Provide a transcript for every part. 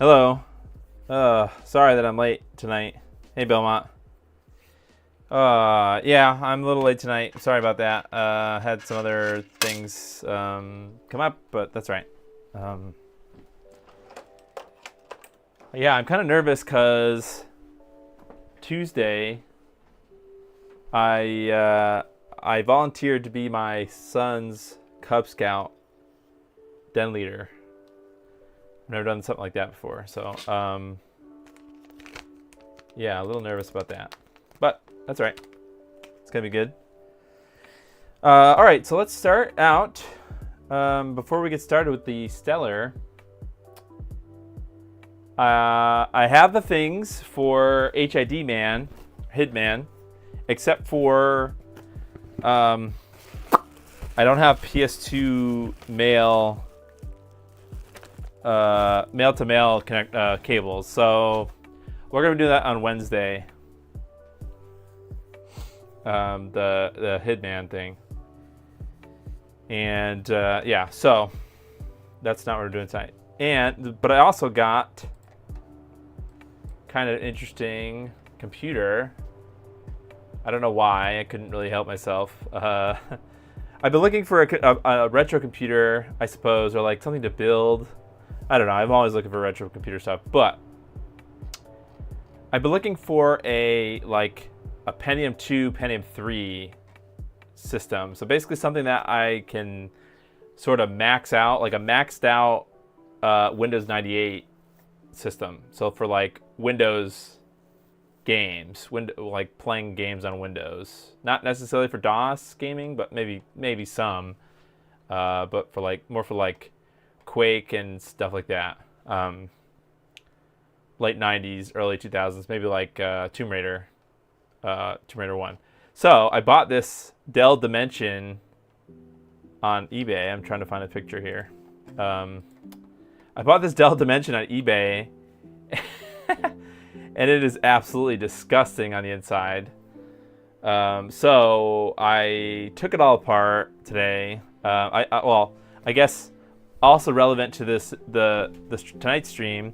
Hello. Sorry that I'm late tonight. Hey, Belmont. Yeah, I'm a little late tonight. Sorry about that. Had some other things come up, but that's right. Yeah, I'm kind of nervous because Tuesday I volunteered to be my son's Cub Scout den leader. I've never done something like that before, so yeah, a little nervous about that, but that's all right. It's gonna be good. All right, so let's start out. Before we get started with the Stellar, I have the things for Hitman, except for I don't have PS2 male to male connect cables, so we're gonna do that on Wednesday. The Hitman thing, and yeah, so that's not what we're doing tonight. But I also got kind of interesting computer. I don't know why. I couldn't really help myself. I've been looking for a retro computer, I suppose, or like something to build. I don't know. I'm always looking for retro computer stuff, but I've been looking for a Pentium 2, Pentium 3 system. So basically something that I can sort of max out, like a maxed out Windows 98 system. So for like Windows games, like playing games on Windows, not necessarily for DOS gaming, but maybe some, but for more for like Quake and stuff like that. Late 90s, early 2000s, maybe like Tomb Raider 1. So I bought this Dell Dimension on eBay. I'm trying to find a picture here. I bought this Dell Dimension on eBay, and it is absolutely disgusting on the inside. So I took it all apart today. I guess also relevant to this tonight's stream,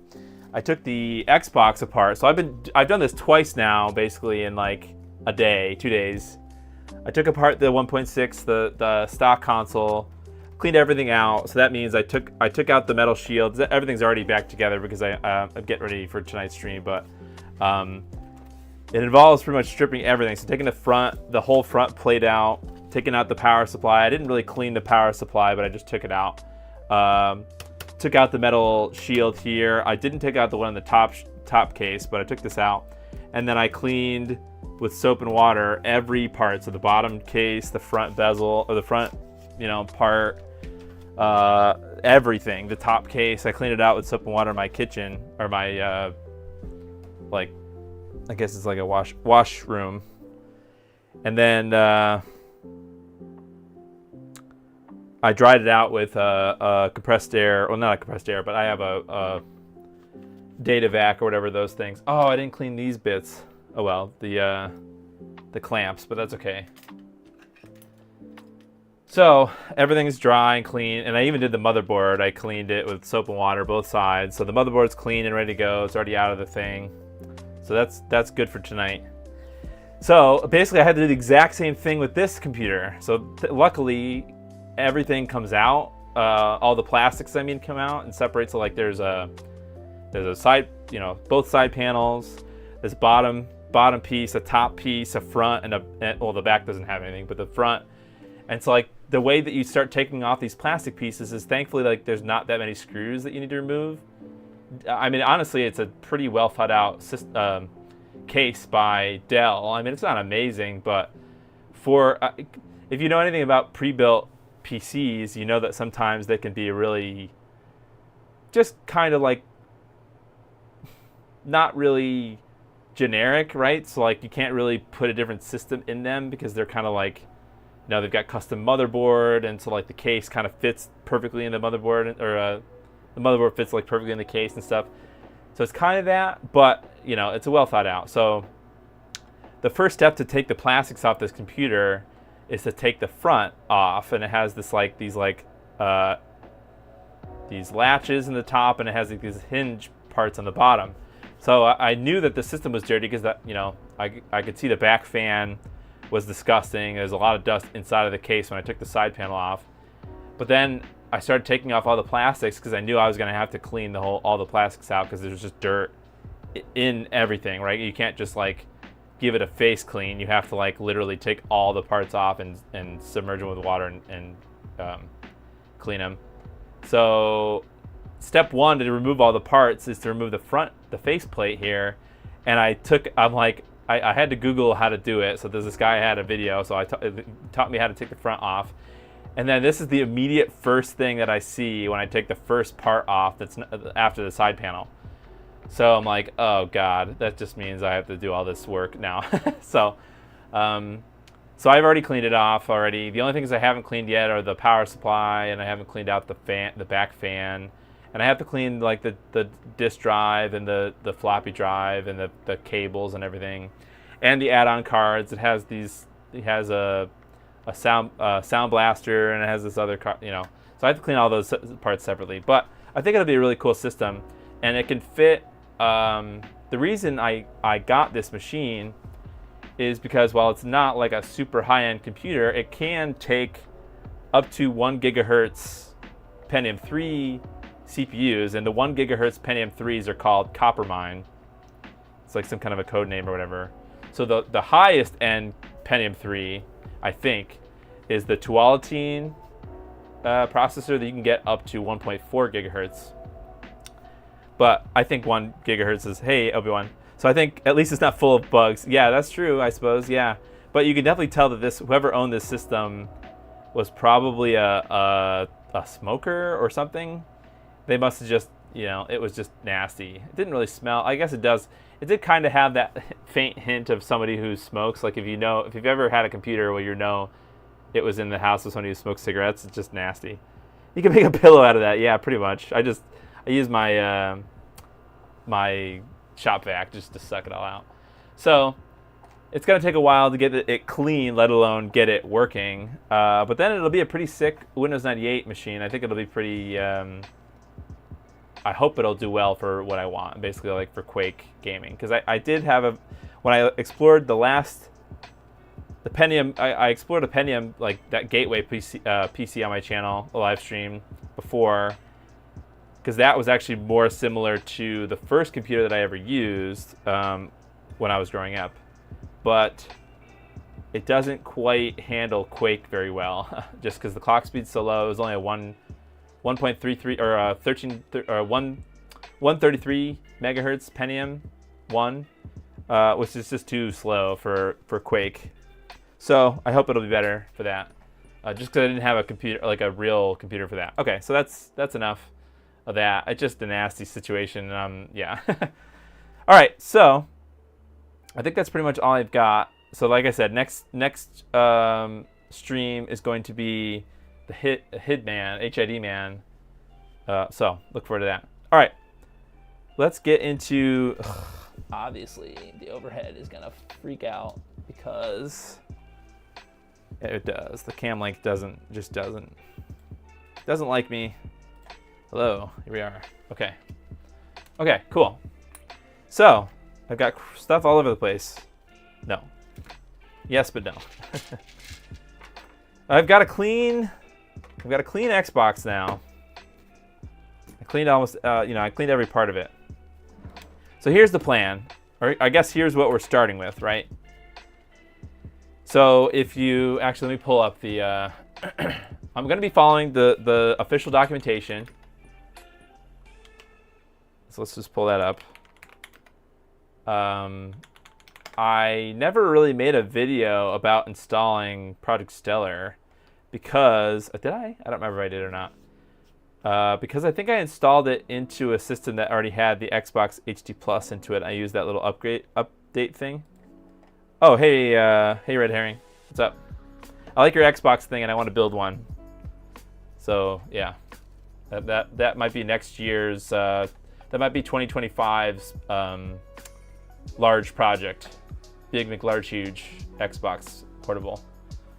I took the Xbox apart. So I've done this twice now, basically in like a day, 2 days. I took apart the 1.6, the stock console, cleaned everything out. So that means I took out the metal shield. Everything's already back together because I'm getting ready for tonight's stream, but it involves pretty much stripping everything. So taking the whole front plate out, taking out the power supply. I didn't really clean the power supply, but I just took it out. Took out the metal shield here. I didn't take out the one in the top case, but I took this out. And then I cleaned with soap and water every part. So the bottom case, the front bezel, or the front, part, everything. The top case, I cleaned it out with soap and water in my kitchen, or my, I guess it's like a wash room. And then I dried it out with a compressed air. Well, not a compressed air, but I have a data vac or whatever those things. Oh, I didn't clean these bits. Oh well, the clamps, but that's okay. So everything's dry and clean, and I even did the motherboard. I cleaned it with soap and water, both sides. So the motherboard's clean and ready to go. It's already out of the thing. So that's good for tonight. So basically, I had to do the exact same thing with this computer. So luckily, everything comes out. All the plastics, come out and separate. So like there's a side, both side panels. This bottom piece, a top piece, a front, and well, the back doesn't have anything, but the front. And so like the way that you start taking off these plastic pieces is thankfully like there's not that many screws that you need to remove. I mean, honestly, it's a pretty well thought out case by Dell. I mean, it's not amazing, but for if you know anything about pre-built PCs, you know that sometimes they can be really just kind of like not really generic, right? So like you can't really put a different system in them because they're kind of like, they've got custom motherboard, and so like the case kind of fits perfectly in the motherboard, or the motherboard fits like perfectly in the case and stuff. So it's kind of that, but it's a well thought out. So the first step to take the plastics off this computer is to take the front off, and it has this these latches in the top, and it has these hinge parts on the bottom. So I knew that the system was dirty because that, you know, I could see the back fan was disgusting. There's a lot of dust inside of the case when I took the side panel off. But then I started taking off all the plastics because I knew I was going to have to clean all the plastics out because there's just dirt in everything, right? You can't just like give it a face clean. You have to like literally take all the parts off and submerge them with water and clean them. So step one to remove all the parts is to remove the face plate here. And I had to Google how to do it. So there's this guy had a video, so it taught me how to take the front off. And then this is the immediate first thing that I see when I take the first part off that's after the side panel. So I'm like, oh God, that just means I have to do all this work now. So I've already cleaned it off already. The only things I haven't cleaned yet are the power supply, and I haven't cleaned out the back fan. And I have to clean like the disk drive and the floppy drive and the cables and everything, and the add-on cards. It has a sound blaster, and it has this other card, you know. So I have to clean all those parts separately. But I think it'll be a really cool system, and it can fit. The reason I got this machine is because while it's not like a super high-end computer, it can take up to 1 gigahertz Pentium 3 CPUs, and the 1 gigahertz Pentium 3s are called Coppermine. It's like some kind of a code name or whatever. So the highest end Pentium 3, I think, is the Tualatin processor that you can get up to 1.4 gigahertz. But I think 1 gigahertz is, hey, Obi-Wan. So I think at least it's not full of bugs. Yeah, that's true, I suppose, yeah. But you can definitely tell that whoever owned this system was probably a smoker or something. They must have just, you know, it was just nasty. It didn't really smell. I guess it does. It did kind of have that faint hint of somebody who smokes. Like if you've ever had a computer where you know it was in the house of somebody who smokes cigarettes, it's just nasty. You can make a pillow out of that. Yeah, pretty much. I use my my shop vac just to suck it all out. So it's going to take a while to get it clean, let alone get it working. But then it'll be a pretty sick Windows 98 machine. I think it'll be pretty... I hope it'll do well for what I want, basically like for Quake gaming. Because I did have when I explored the Pentium, I explored a Pentium, like that gateway PC on my channel, a live stream before, because that was actually more similar to the first computer that I ever used when I was growing up. But it doesn't quite handle Quake very well, just because the clock speed's so low. It was only a 1.33 or 133 megahertz Pentium 1, which is just too slow for Quake. So I hope it'll be better for that. Just because I didn't have a computer, like a real computer for that. Okay, so that's enough of that. It's just a nasty situation. Yeah. All right, so I think that's pretty much all I've got. So like I said, next stream is going to be the HID man. So look forward to that. All right, let's get into. Obviously, the overhead is gonna freak out because it does. The cam link doesn't like me. Hello, here we are. Okay, cool. So I've got stuff all over the place. No. Yes, but no. I've got a clean Xbox now. I cleaned I cleaned every part of it. So here's the plan, or I guess here's what we're starting with, right? So if you actually, let me pull up the. I'm going to be following the official documentation. So let's just pull that up. I never really made a video about installing Project Stellar because, did I? I don't remember if I did or not. Because I think I installed it into a system that already had the Xbox HD Plus into it. I used that little update thing. Oh, hey Red Herring, what's up? I like your Xbox thing and I want to build one. So yeah, that might be next year's. That might be 2025's large project. Big McLarge huge Xbox portable.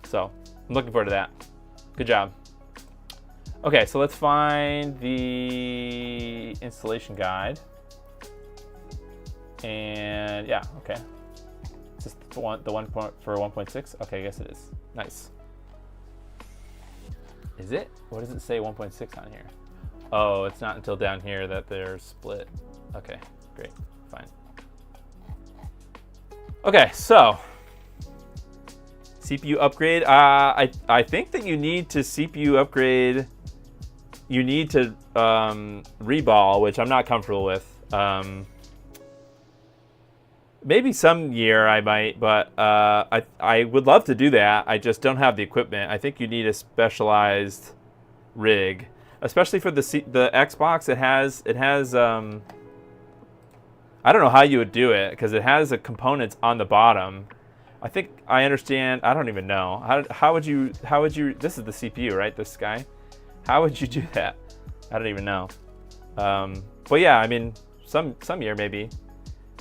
So I'm looking forward to that. Good job. Okay, so let's find the installation guide. And yeah, okay. Is this the one for 1.6? Okay, I guess it is. Nice. Is it? What does it say 1.6 on here? Oh, it's not until down here that they're split. Okay, great, fine. Okay, so CPU upgrade. I think that you need to CPU upgrade. You need to reball, which I'm not comfortable with. Maybe some year I might, but I would love to do that. I just don't have the equipment. I think you need a specialized rig, especially for the Xbox. It has I don't know how you would do it because it has the components on the bottom. I think I understand. I don't even know how would you this is the CPU, right? This guy. How would you do that? I don't even know. But yeah, I mean, some year maybe.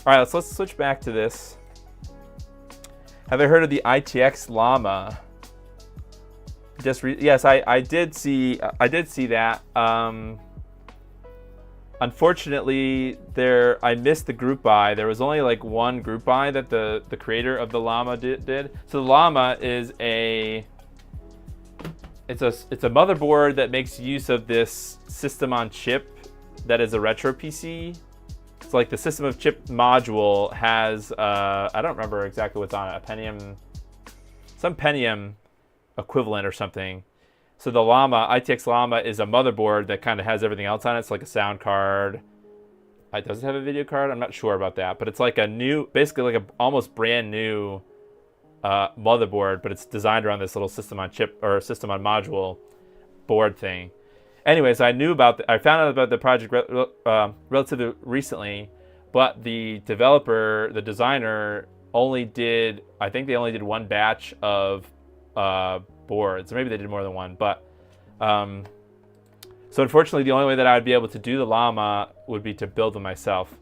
All right, let's switch back to this. Have I heard of the ITX Llama? Yes, I did see that. Unfortunately, I missed the group buy. There was only like one group buy that the creator of the Llama did. So the Llama is it's a motherboard that makes use of this system on chip that is a retro PC. It's like the system of chip module has I don't remember exactly what's on it, some Pentium equivalent or something. So the ITX Llama is a motherboard that kind of has everything else on it. It's like a sound card. Does it have a video card? I'm not sure about that, but it's like basically like a almost brand new motherboard, but it's designed around this little system on chip or system on module board thing. Anyways, I found out about the project relatively recently, but the developer, the designer, I think they only did one batch of boards, or maybe they did more than one. But so unfortunately, the only way that I would be able to do the Llama would be to build them myself,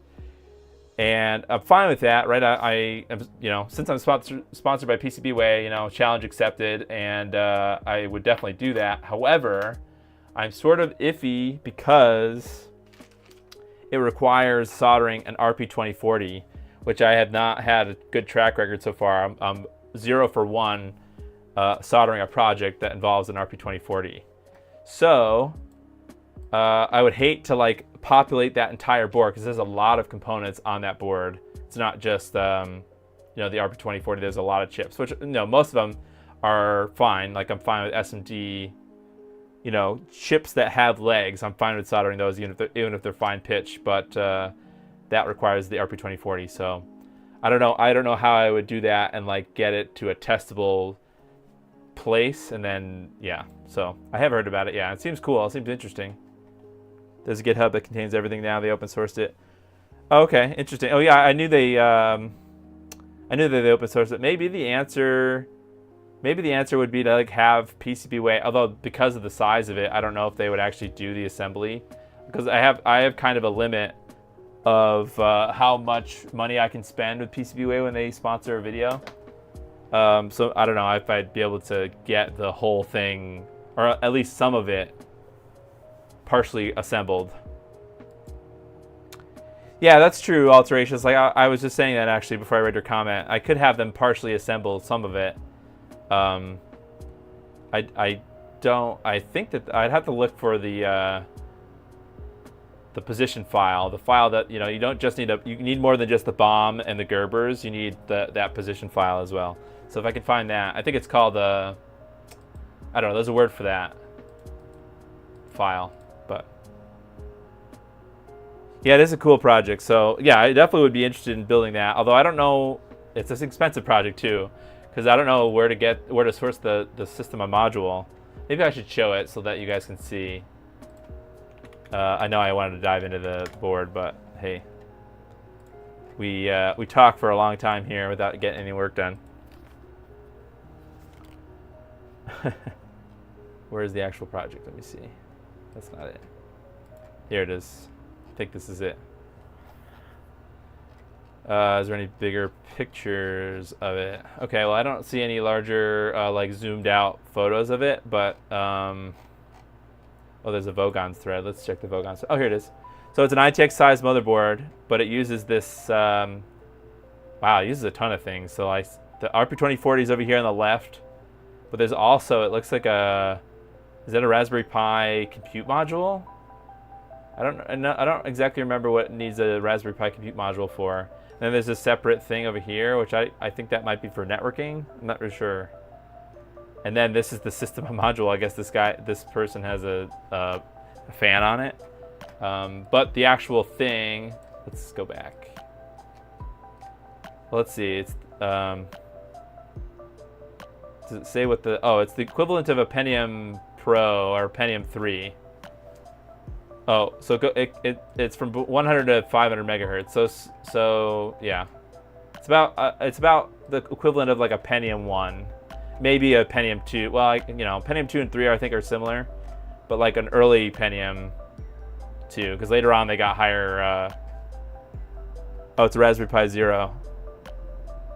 and I'm fine with that, right? I am, since I'm sponsored by PCBWay, challenge accepted, and I would definitely do that. However, I'm sort of iffy because it requires soldering an RP2040, which I have not had a good track record so far. I'm 0 for 1 soldering a project that involves an RP2040. So I would hate to like populate that entire board because there's a lot of components on that board. It's not just the RP2040. There's a lot of chips, which most of them are fine. Like I'm fine with SMD. Chips that have legs, I'm fine with soldering those even if they're fine pitch, but that requires the RP2040. So I don't know how I would do that and like get it to a testable place, and then so I have heard about it. It seems cool. It seems interesting. There's a GitHub that contains everything now. They open sourced it. Okay, interesting. Oh yeah, I knew they open sourced it. Maybe the answer would be to like have PCBWay, although because of the size of it, I don't know if they would actually do the assembly, because I have kind of a limit of how much money I can spend with PCBWay when they sponsor a video. So I don't know if I'd be able to get the whole thing, or at least some of it, partially assembled. Yeah, that's true, Alterations. Like I was just saying that actually before I read your comment. I could have them partially assemble some of it. I think that I'd have to look for the position file, the file that you don't just need you need more than just the BOM and the Gerbers. You need that position file as well. So if I can find that, I think it's called I don't know. There's a word for that file, but yeah, it is a cool project. So yeah, I definitely would be interested in building that. Although I don't know, it's an expensive project too, because I don't know where to source the system on module. Maybe I should show it so that you guys can see. I know I wanted to dive into the board, but hey, we talk for a long time here without getting any work done. Where's the actual project? Let me see. That's not it. Here it is. I think this is it. Is there any bigger pictures of it? Okay, well I don't see any larger like zoomed out photos of it, but oh, there's a Vogons thread. Let's check the Vogons. Oh, here it is. So it's an ITX size motherboard, but it uses this, wow, it uses a ton of things. So the RP2040 is over here on the left, but there's also, it looks like is that a Raspberry Pi compute module? I don't exactly remember what it needs a Raspberry Pi compute module for. And then there's a separate thing over here, which I think that might be for networking. I'm not really sure. And then this is the system module. I guess this person has a fan on it. But the actual thing, let's go back. Let's see, it's, does it say what it's the equivalent of a Pentium Pro or Pentium 3. Oh, so it's from 100 to 500 megahertz. So yeah, it's about the equivalent of like a Pentium 1, maybe a Pentium 2. Well, Pentium 2 and 3 I think are similar, but like an early Pentium 2, because later on they got higher. Oh, it's a Raspberry Pi Zero.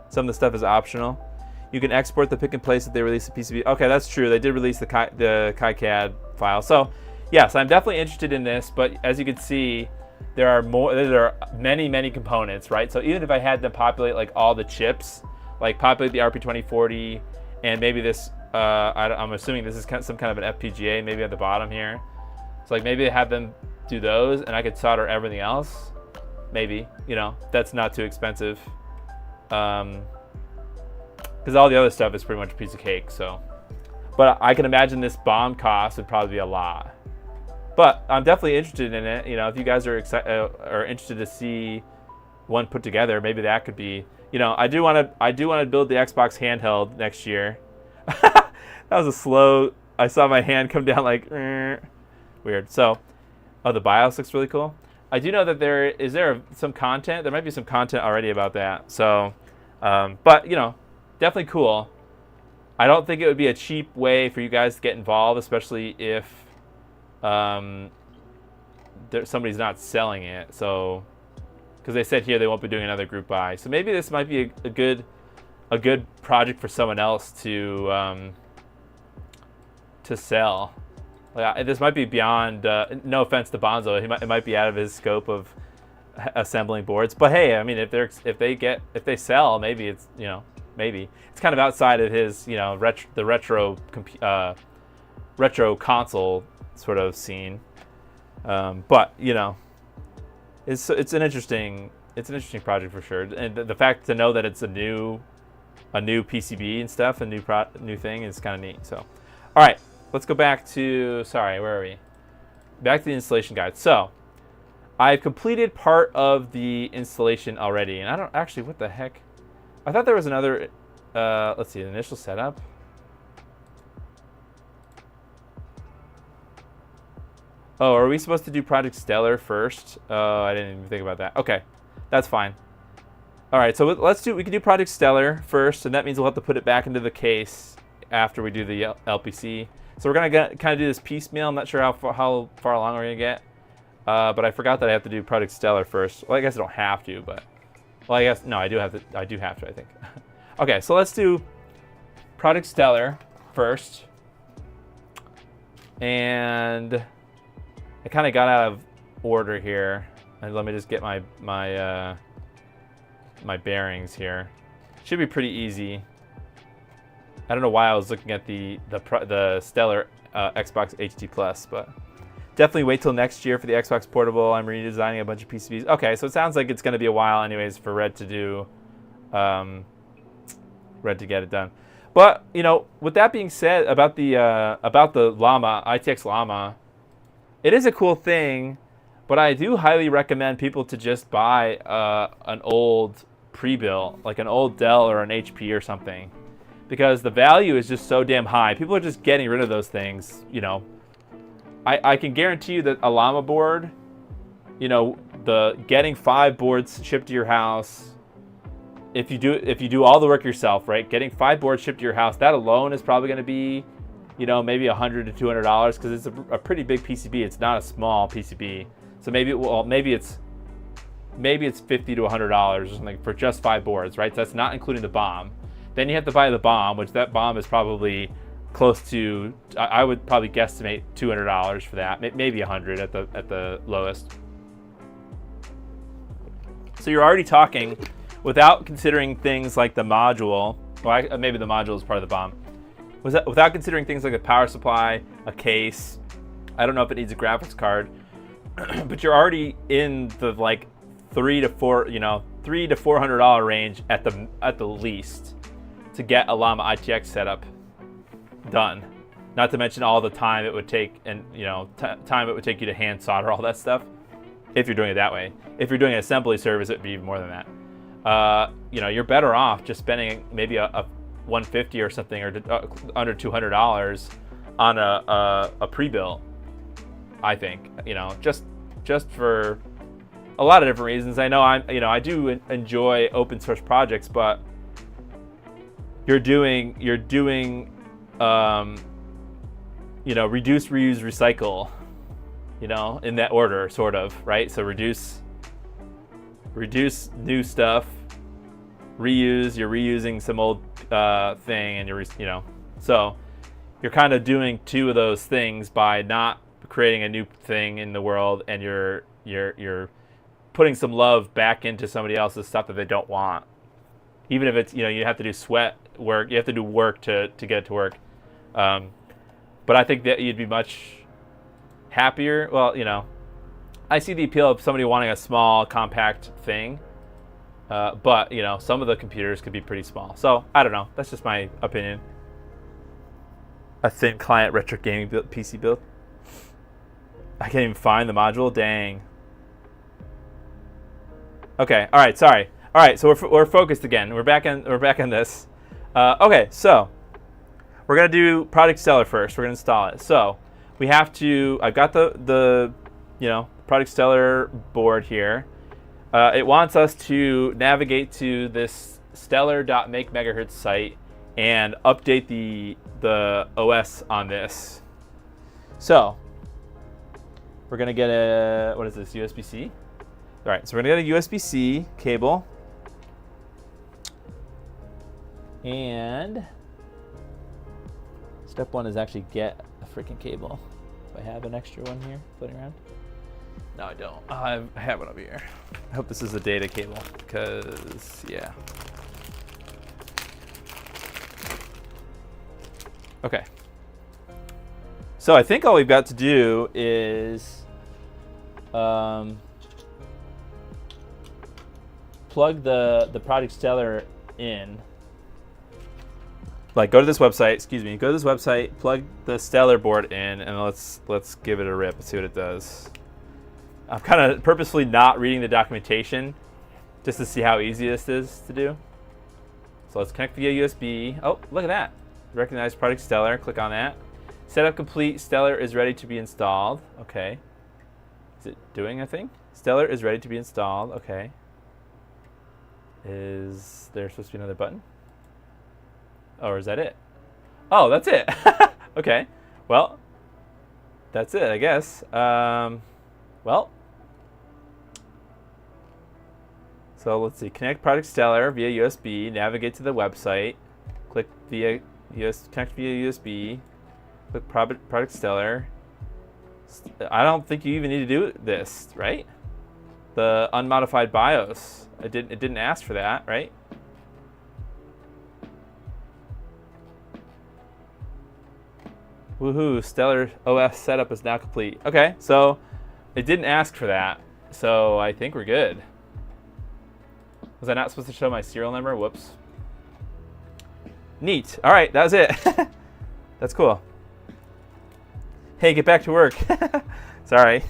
Some of the stuff is optional. You can export the pick and place that they release the PCB. Okay, that's true. They did release the KiCad file. So yes, I'm definitely interested in this, but as you can see, there are many components, right? So even if I had them populate like all the chips, like populate the RP2040 and maybe this, I'm assuming this is some kind of an FPGA maybe at the bottom here. So like maybe they have them do those and I could solder everything else. Maybe, that's not too expensive. Because all the other stuff is pretty much a piece of cake, so. But I can imagine this BOM cost would probably be a lot. But I'm definitely interested in it. If you guys are interested to see one put together, maybe that could be. I do want to build the Xbox handheld next year. That was a slow. I saw my hand come down like weird. So, the BIOS looks really cool. I do know that there some content. There might be some content already about that. So, but definitely cool. I don't think it would be a cheap way for you guys to get involved, especially if somebody's not selling it. So, because they said here they won't be doing another group buy, so maybe this might be a good project for someone else to sell. This might be beyond. No offense to Bonzo, it might be out of his scope of assembling boards. But hey, I mean, if they sell, maybe it's maybe it's kind of outside of his the retro console sort of scene. But it's an interesting project for sure, and the fact to know that it's a new PCB and stuff, a new thing is kind of neat. So, all right, let's go back to where are we? Back to the installation guide. So, I've completed part of the installation already, and I don't actually what the heck. I thought there was another. Let's see, initial setup. Oh, are we supposed to do Project Stellar first? Oh, I didn't even think about that. Okay, that's fine. All right, so we can do Project Stellar first, and that means we'll have to put it back into the case after we do the LPC. So we're gonna kind of do this piecemeal. I'm not sure how far along we're gonna get, but I forgot that I have to do Project Stellar first. Well, I guess I don't have to, but I guess no, I do have to. I think. Okay, so let's do Project Stellar first, and I kind of got out of order here, and let me just get my bearings here. Should be pretty easy. I don't know why I was looking at the Stellar Xbox HD Plus, but definitely wait till next year for the Xbox Portable. I'm redesigning a bunch of PCBs. Okay, so it sounds like it's going to be a while, anyways, for Red to do, Red to get it done. But with that being said, about the Llama ITX Llama. It is a cool thing, but I do highly recommend people to just buy an old pre-built, like an old Dell or an HP or something, because the value is just so damn high. People are just getting rid of those things. I can guarantee you that a Llama board, getting 5 boards shipped to your house, if you do all the work yourself, right? Getting 5 boards shipped to your house, that alone is probably going to be maybe $100 to $200 because it's a pretty big PCB. It's not a small PCB, so maybe it's $50 to $100 or something for just 5 boards, right? So that's not including the BOM. Then you have to buy the BOM, which that BOM is probably close to. I would probably guesstimate $200 for that, maybe $100 at the lowest. So you're already talking without considering things like the module. Well, maybe the module is part of the BOM. Without considering things like a power supply, a case. I don't know if it needs a graphics card, but you're already in the like $300 to $400 range at the least to get a Llama ITX setup done. Not to mention all the time it would take, and time it would take you to hand solder all that stuff. If you're doing it that way. If you're doing an assembly service, it'd be even more than that. You're better off just spending maybe a $150 or something, or under $200 on a pre-built. I think, just for a lot of different reasons. I know I do enjoy open source projects, but you're doing reduce, reuse, recycle, in that order, sort of, right? So reduce new stuff, reuse, you're reusing some old thing, and so you're kind of doing two of those things by not creating a new thing in the world, and you're putting some love back into somebody else's stuff that they don't want. Even if it's, you have to do sweat work, you have to do work to get it to work. But I think that you'd be much happier. Well, I see the appeal of somebody wanting a small, compact thing. But, some of the computers could be pretty small. So, I don't know. That's just my opinion. A thin client retro gaming PC build. I can't even find the module. Dang. Okay. All right. Sorry. All right. So we're focused again. We're back on this. Okay. So we're gonna do Product Stellar first. We're gonna install it. So we have to. I've got the Product Stellar board here. It wants us to navigate to this stellar.makemegahertz site and update the OS on this. So we're gonna get a, what is this, USB-C? All right, so we're gonna get a USB-C cable. And step one is actually get a freaking cable. Do I have an extra one here floating around? No, I don't. I have one over here. I hope this is a data cable, because, yeah. Okay. So I think all we've got to do is plug the Product Stellar in. Like, go to this website, go to this website, plug the Stellar board in, and let's give it a rip and see what it does. I'm kind of purposefully not reading the documentation just to see how easy this is to do. So let's connect via USB. Oh, look at that. Recognize Product Stellar, click on that. Setup complete, Stellar is ready to be installed. Okay. Is it doing a thing? Stellar is ready to be installed, okay. Is there supposed to be another button? Or is that it? Oh, that's it. Okay. Well, that's it, I guess. Well. So let's see. Connect Product Stellar via USB. Navigate to the website. Click via connect via USB. Click Product Stellar. I don't think you even need to do this, right? The unmodified BIOS. It didn't ask for that, right? Woohoo! Stellar OS setup is now complete. Okay, so it didn't ask for that, so I think we're good. Was I not supposed to show my serial number? Whoops. Neat. All right, that was it. That's cool. Hey, get back to work. Sorry.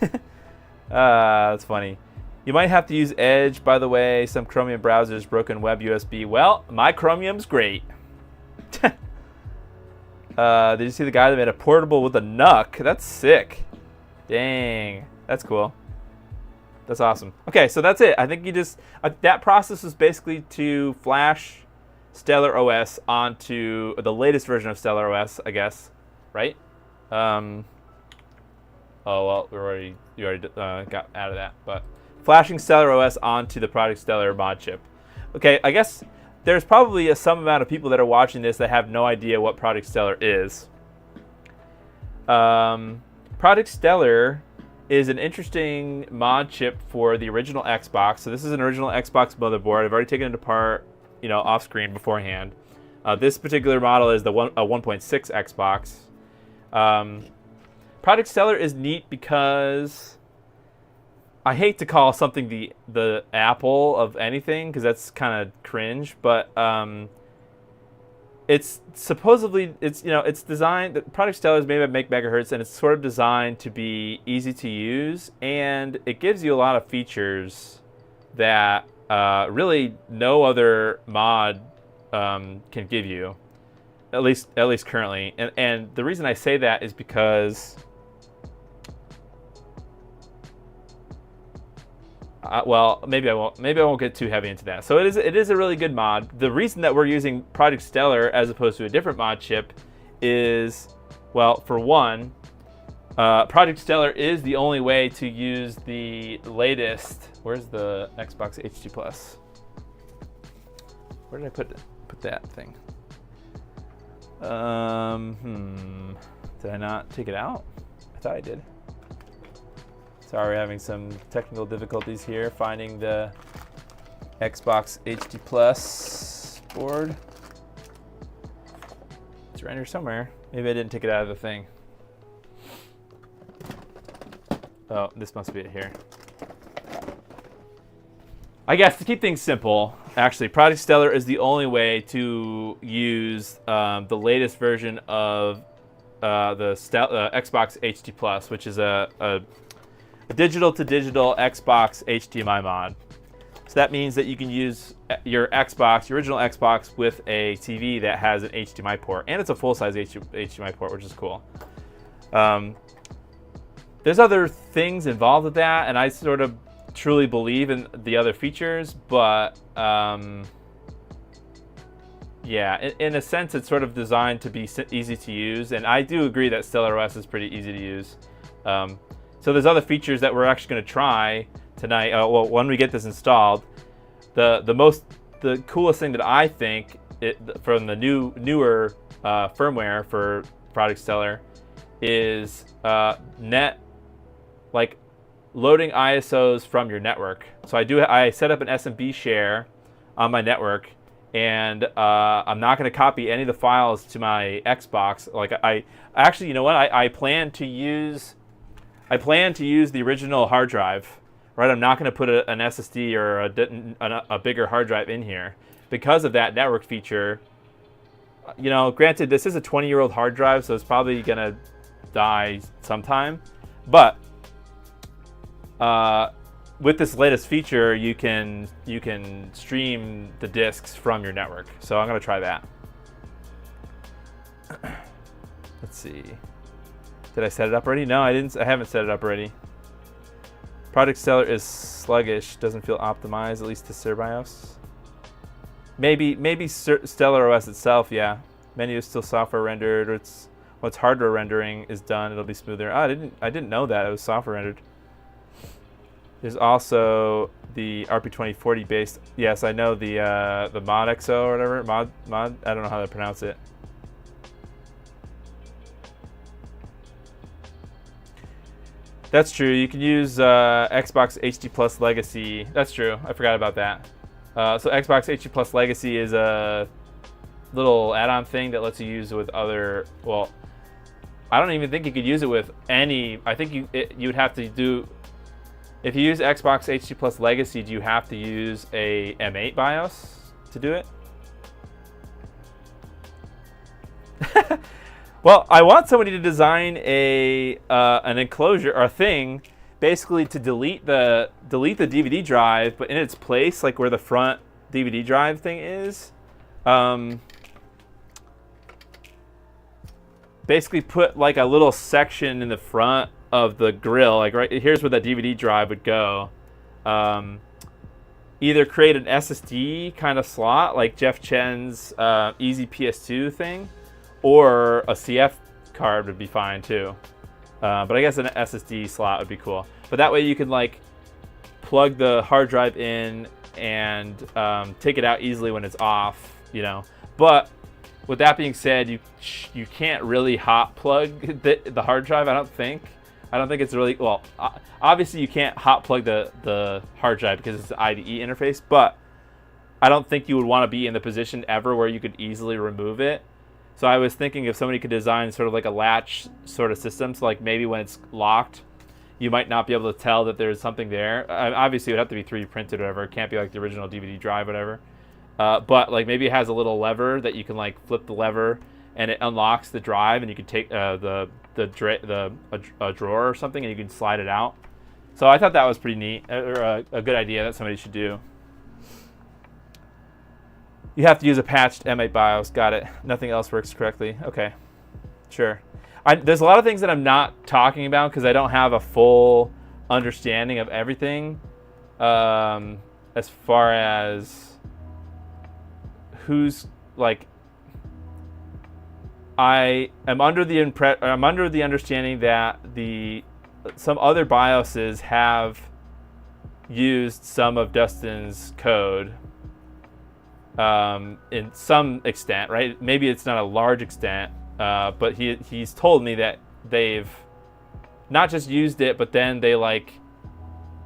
That's funny. You might have to use Edge, by the way. Some Chromium browsers, broken web USB. Well, my Chromium's great. Did you see the guy that made a portable with a NUC? That's sick. Dang. That's cool. That's awesome. Okay, so that's it. I think you just... that process was basically to flash Stellar OS onto the latest version of Stellar OS, I guess. Right? Oh, well, you already got out of that. But flashing Stellar OS onto the Product Stellar mod chip. Okay, I guess there's probably some amount of people that are watching this that have no idea what Product Stellar is. Product Stellar is an interesting mod chip for the original Xbox. So this is an original Xbox motherboard. I've already taken it apart, off screen beforehand. This particular model is a 1.6 Xbox. Project Stellar is neat because I hate to call something the Apple of anything because that's kind of cringe, but it's supposedly it's designed. Project Stellar is made by Make Megahertz, and it's sort of designed to be easy to use, and it gives you a lot of features that really no other mod can give you, at least currently. And the reason I say that is because well, maybe I won't get too heavy into that. So it is a really good mod. The reason that we're using Project Stellar as opposed to a different mod chip is, well, for one, Project Stellar is the only way to use the latest. Where's the Xbox HD Plus? Where did I put that thing? Did I not take it out? I thought I did. Sorry, we're having some technical difficulties here finding the Xbox HD Plus board. It's around here somewhere. Maybe I didn't take it out of the thing. Oh, this must be it here. I guess to keep things simple, actually, Project Stellar is the only way to use the latest version of the Xbox HD Plus, which is a digital-to-digital Xbox HDMI mod. So that means that you can use your original Xbox with a TV that has an HDMI port, and it's a full-size HDMI port, which is cool. There's other things involved with that, and I sort of truly believe in the other features, but yeah, in a sense, it's sort of designed to be easy to use, and I do agree that Stellar OS is pretty easy to use. So there's other features that we're actually going to try tonight. Well, when we get this installed, the coolest thing that I think from the newer firmware for Project Stellar is loading ISOs from your network. So I set up an SMB share on my network, and I'm not going to copy any of the files to my Xbox. Like I actually, you know what? I plan to use the original hard drive, right? I'm not going to put an SSD or a bigger hard drive in here because of that network feature. Granted, this is a 20-year-old hard drive, so it's probably going to die sometime. But with this latest feature, you can stream the discs from your network. So I'm going to try that. Let's see. Did I set it up already? No, I didn't. I haven't set it up already. Project Stellar is sluggish. Doesn't feel optimized, at least to SirBIOS. Maybe Stellar OS itself, yeah. Menu is still software rendered. Or once hardware rendering is done, it'll be smoother. Oh, I didn't know that it was software rendered. There's also the RP2040 based. Yes, I know the ModXO or whatever. Mod. I don't know how to pronounce it. That's true. You can use Xbox HD Plus Legacy. That's true. I forgot about that. So Xbox HD Plus Legacy is a little add-on thing that lets you use it with other. Well, I don't even think you could use it with any. I think you would have to do. If you use Xbox HD Plus Legacy, do you have to use a M8 BIOS to do it? Well, I want somebody to design an enclosure or a thing, basically to delete the DVD drive, but in its place, like where the front DVD drive thing is, basically put like a little section in the front of the grill, like right here's where the DVD drive would go. Either create an SSD kind of slot, like Jeff Chen's Easy PS2 thing, or a CF card would be fine too. But I guess an SSD slot would be cool. But that way you can like plug the hard drive in and take it out easily when it's off, But with that being said, you can't really hot plug the hard drive, I don't think. I don't think it's really, well, obviously you can't hot plug the hard drive because it's the IDE interface, but I don't think you would want to be in the position ever where you could easily remove it. So I was thinking if somebody could design sort of like a latch sort of system, so like maybe when it's locked, you might not be able to tell that there's something there. Obviously it would have to be 3D printed or whatever. It can't be like the original DVD drive, whatever. But like maybe it has a little lever that you can like flip the lever and it unlocks the drive, and you can take a drawer or something and you can slide it out. So I thought that was pretty neat, or a good idea that somebody should do. You have to use a patched M8 BIOS. Got it. Nothing else works correctly. Okay, sure. There's a lot of things that I'm not talking about because I don't have a full understanding of everything. As far as who's like, I'm under the understanding that some other BIOSes have used some of Dustin's code. In some extent, right? Maybe it's not a large extent, but he's told me that they've not just used it, but then they like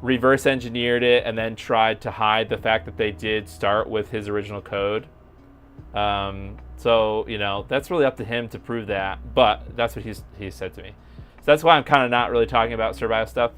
reverse engineered it and then tried to hide the fact that they did start with his original code. So you know, that's really up to him to prove that, but that's what he said to me. So that's why I'm kind of not really talking about SurBIOS stuff.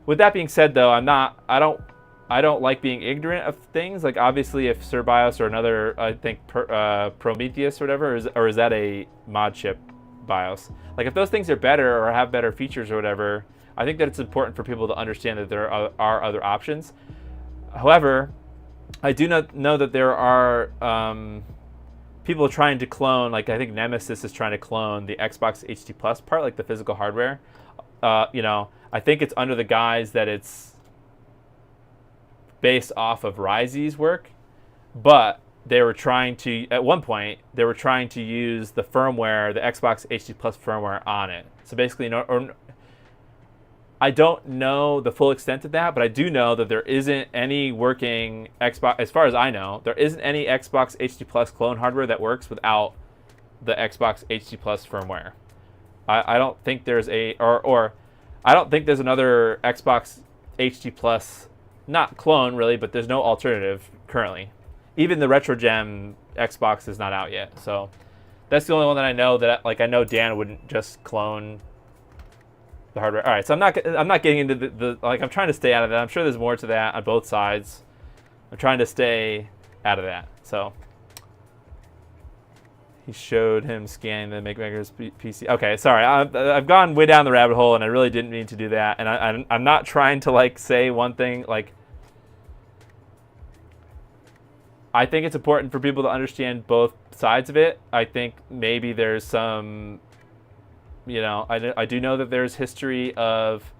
With that being said, though, I don't like being ignorant of things. Like obviously if SurBIOS or another, I think Prometheus or whatever, or is that a mod chip BIOS? Like if those things are better or have better features or whatever, I think that it's important for people to understand that there are other options. However, I do not know that there are people trying to clone, like I think Nemesis is trying to clone the Xbox HD Plus part, like the physical hardware. You know, I think it's under the guise that it's based off of Ryze's work, but they were trying to, at one point, they were trying to use the firmware, the Xbox HD Plus firmware on it. So basically, I don't know the full extent of that, but I do know that there isn't any working Xbox, as far as I know, there isn't any Xbox HD Plus clone hardware that works without the Xbox HD Plus firmware. I don't think there's or I don't think there's another Xbox HD Plus, not clone really, but there's no alternative currently. Even the RetroGem Xbox is not out yet. So that's the only one that I know that, like, I know Dan wouldn't just clone the hardware. All right, so I'm not getting into the like, I'm trying to stay out of that. I'm sure there's more to that on both sides. I'm trying to stay out of that. So he showed him scanning the MakeMaker's PC. Okay, sorry, I've gone way down the rabbit hole, and I really didn't mean to do that. And I'm not trying to like say one thing. Like, I think it's important for people to understand both sides of it. I think maybe there's some, you know, I do know that there's history of,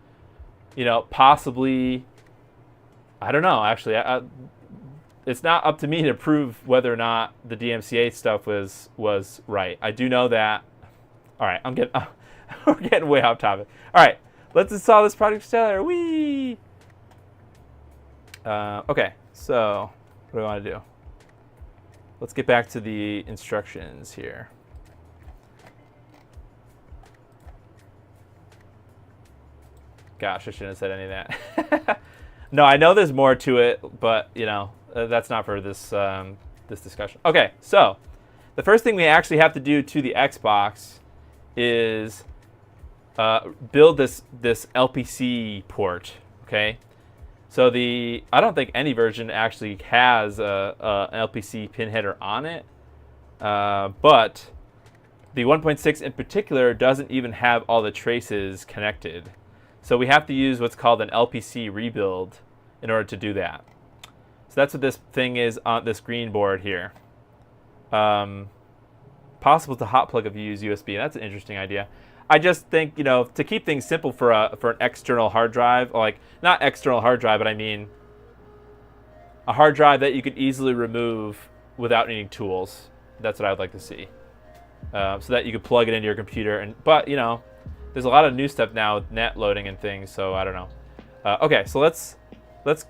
you know, possibly, I don't know, actually, it's not up to me to prove whether or not the DMCA stuff was right. I do know that. All right, we're getting way off topic. All right, let's install this Project Stellar. Whee! Okay, so what do I want to do? Let's get back to the instructions here. Gosh, I shouldn't have said any of that. No, I know there's more to it, but you know, that's not for this this discussion. Okay, so the first thing we actually have to do to the Xbox is build this LPC port. Okay, so I don't think any version actually has a LPC pin header on it, but the 1.6 in particular doesn't even have all the traces connected. So we have to use what's called an LPC rebuild in order to do that. So that's what this thing is on this green board here. Possible to hot plug if you use USB. That's an interesting idea. I just think, you know, to keep things simple for an external hard drive, like not external hard drive, but I mean a hard drive that you could easily remove without needing tools. That's what I would like to see, so that you could plug it into your computer. But you know, there's a lot of new stuff now with net loading and things, so I don't know. Okay, so let's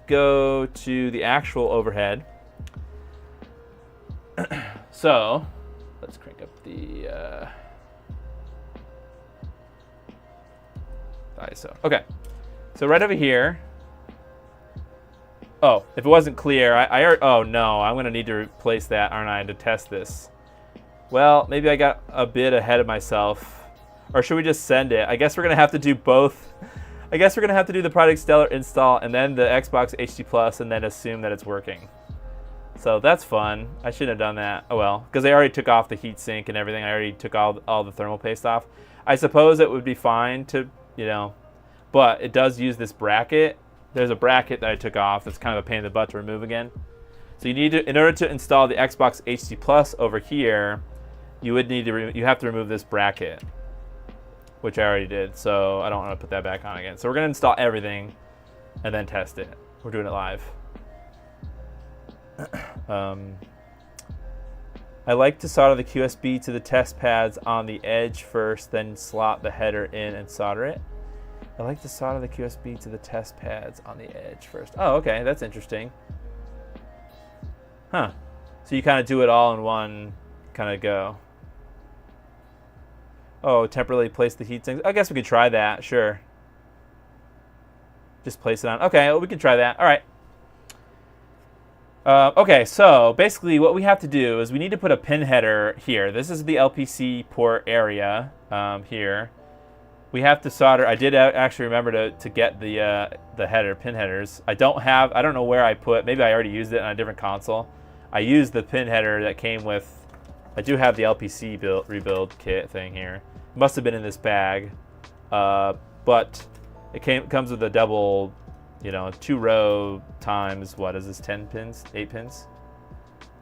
go to the actual overhead. So let's crank up the ISO. Okay, so right over here. Oh, if it wasn't clear, oh no, I'm gonna need to replace that, aren't I, to test this? Well, maybe I got a bit ahead of myself. Or should we just send it? I guess we're gonna have to do both. I guess we're gonna have to do the Project Stellar install and then the Xbox HD Plus and then assume that it's working. So that's fun. I shouldn't have done that. Oh well, because I already took off the heatsink and everything. I already took all the thermal paste off. I suppose it would be fine to, you know, but it does use this bracket. There's a bracket that I took off that's kind of a pain in the butt to remove again. So you need to, in order to install the Xbox HD Plus over here, you would need to, you have to remove this bracket, which I already did. So I don't want to put that back on again. So we're gonna install everything and then test it. We're doing it live. I like to solder the QSB to the test pads on the edge first, then slot the header in and solder it. I like to solder the QSB to the test pads on the edge first. Oh, okay, that's interesting. Huh. So you kind of do it all in one kind of go. Oh, temporarily place the heatsink. I guess we could try that, sure. Just place it on. Okay, well, we can try that. All right. Okay, so basically what we have to do is we need to put a pin header here. This is the LPC port area here. We have to solder. I did actually remember to get the header, pin headers. I don't know where I put, maybe I already used it on a different console. I used the pin header that came with, I do have the LPC rebuild kit thing here. It must have been in this bag, but it comes with a double, you know, 2-row times, what is this, 10 pins, 8 pins?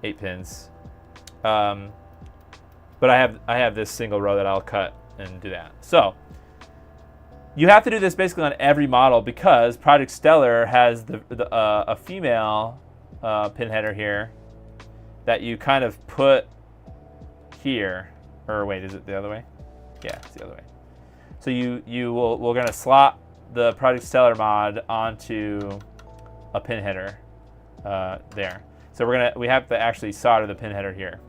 8 pins. But I have this single row that I'll cut and do that. So you have to do this basically on every model because Project Stellar has a female pin header here that you kind of put here. Or wait, is it the other way? Yeah, it's the other way. So we're gonna slot the Project Stellar mod onto a pin header there. So we have to actually solder the pin header here.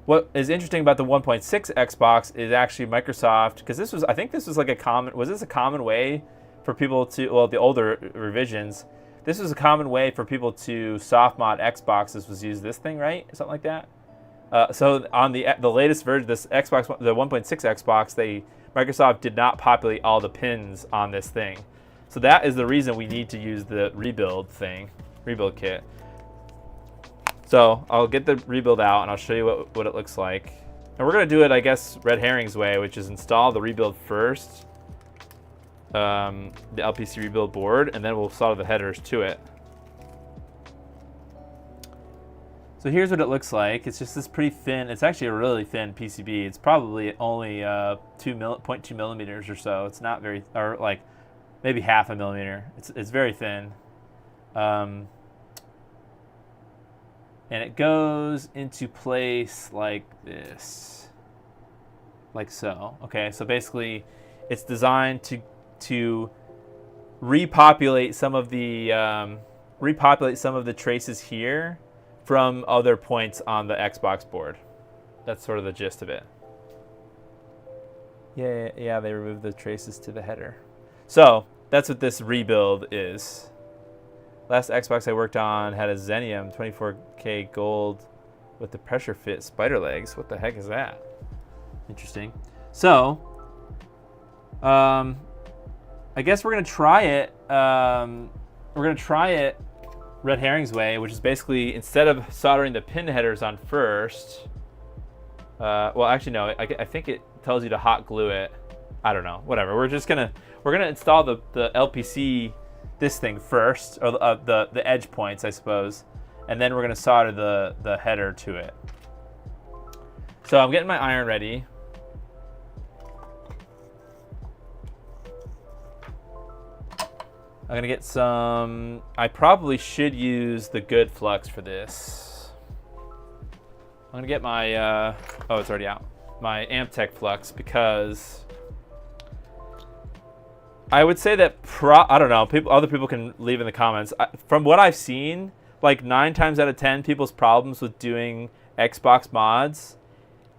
What is interesting about the 1.6 Xbox is actually Microsoft, because I think this was like a common way for people to, well, the older revisions, this was a common way for people to soft mod Xboxes, was use this thing, right? Something like that. So on the latest version, this Xbox, the 1.6 Xbox, Microsoft did not populate all the pins on this thing. So that is the reason we need to use the rebuild kit. So I'll get the rebuild out and I'll show you what it looks like. And we're gonna do it, I guess, Red Herring's way, which is install the rebuild first, the LPC rebuild board, and then we'll solder the headers to it. So here's what it looks like. It's just this pretty thin, it's actually a really thin PCB. It's probably only 0.2 millimeters or so. It's not very, or like maybe half a millimeter. It's very thin. And it goes into place like this, like so. Okay, so basically it's designed to repopulate some of the traces here from other points on the Xbox board. That's sort of the gist of it. Yeah, they removed the traces to the header. So that's what this rebuild is. Last Xbox I worked on had a Xenium 24K gold with the pressure fit spider legs. What the heck is that? Interesting. So, I guess we're gonna try it. Red Herring's way, which is basically instead of soldering the pin headers on first. Well, actually no. I think it tells you to hot glue it. I don't know. Whatever. We're gonna install the LPC. This thing first, or the edge points, I suppose, and then we're gonna solder the header to it. So I'm getting my iron ready. I'm gonna get some. I probably should use the good flux for this. I'm gonna get my. Oh, it's already out. My Amtech flux, because I would say that I don't know. Other people can leave in the comments. From what I've seen, like 9 times out of 10, people's problems with doing Xbox mods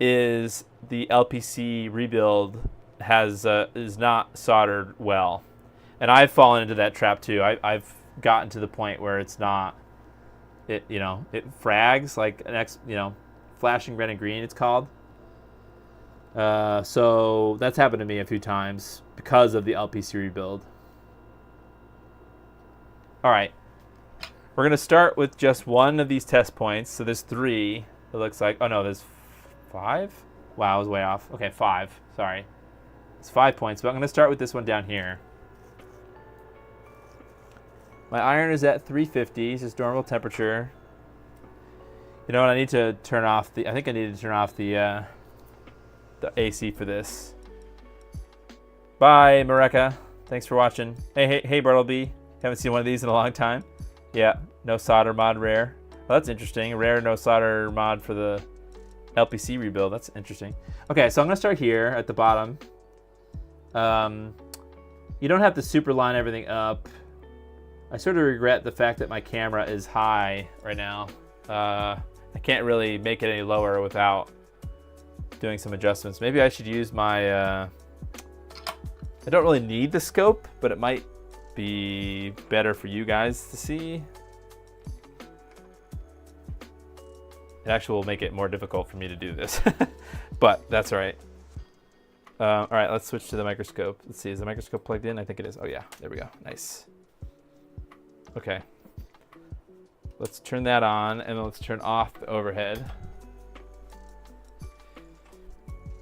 is the LPC rebuild is not soldered well, and I've fallen into that trap too. I've gotten to the point where it's not, it frags like flashing red and green it's called. So that's happened to me a few times because of the LPC rebuild. All right, we're gonna start with just one of these test points. So there's 3. It looks like. Oh no, there's 5. Wow, I was way off. Okay, 5. Sorry, it's 5 points. But I'm gonna start with this one down here. My iron is at 350. It's just normal temperature. You know what? I need to turn off the. I think I need to turn off the AC for this. Bye, Mareka. Thanks for watching. Hey, Bartleby. Haven't seen one of these in a long time. Yeah, no solder mod rare. Well, that's interesting. Rare no solder mod for the LPC rebuild. That's interesting. Okay, so I'm gonna start here at the bottom. You don't have to super line everything up. I sort of regret the fact that my camera is high right now. I can't really make it any lower without doing some adjustments. Maybe I should use my, I don't really need the scope, but it might be better for you guys to see. It actually will make it more difficult for me to do this, but that's all right. All right, let's switch to the microscope. Let's see, is the microscope plugged in? I think it is. Oh yeah, there we go, nice. Okay, let's turn that on and let's turn off the overhead.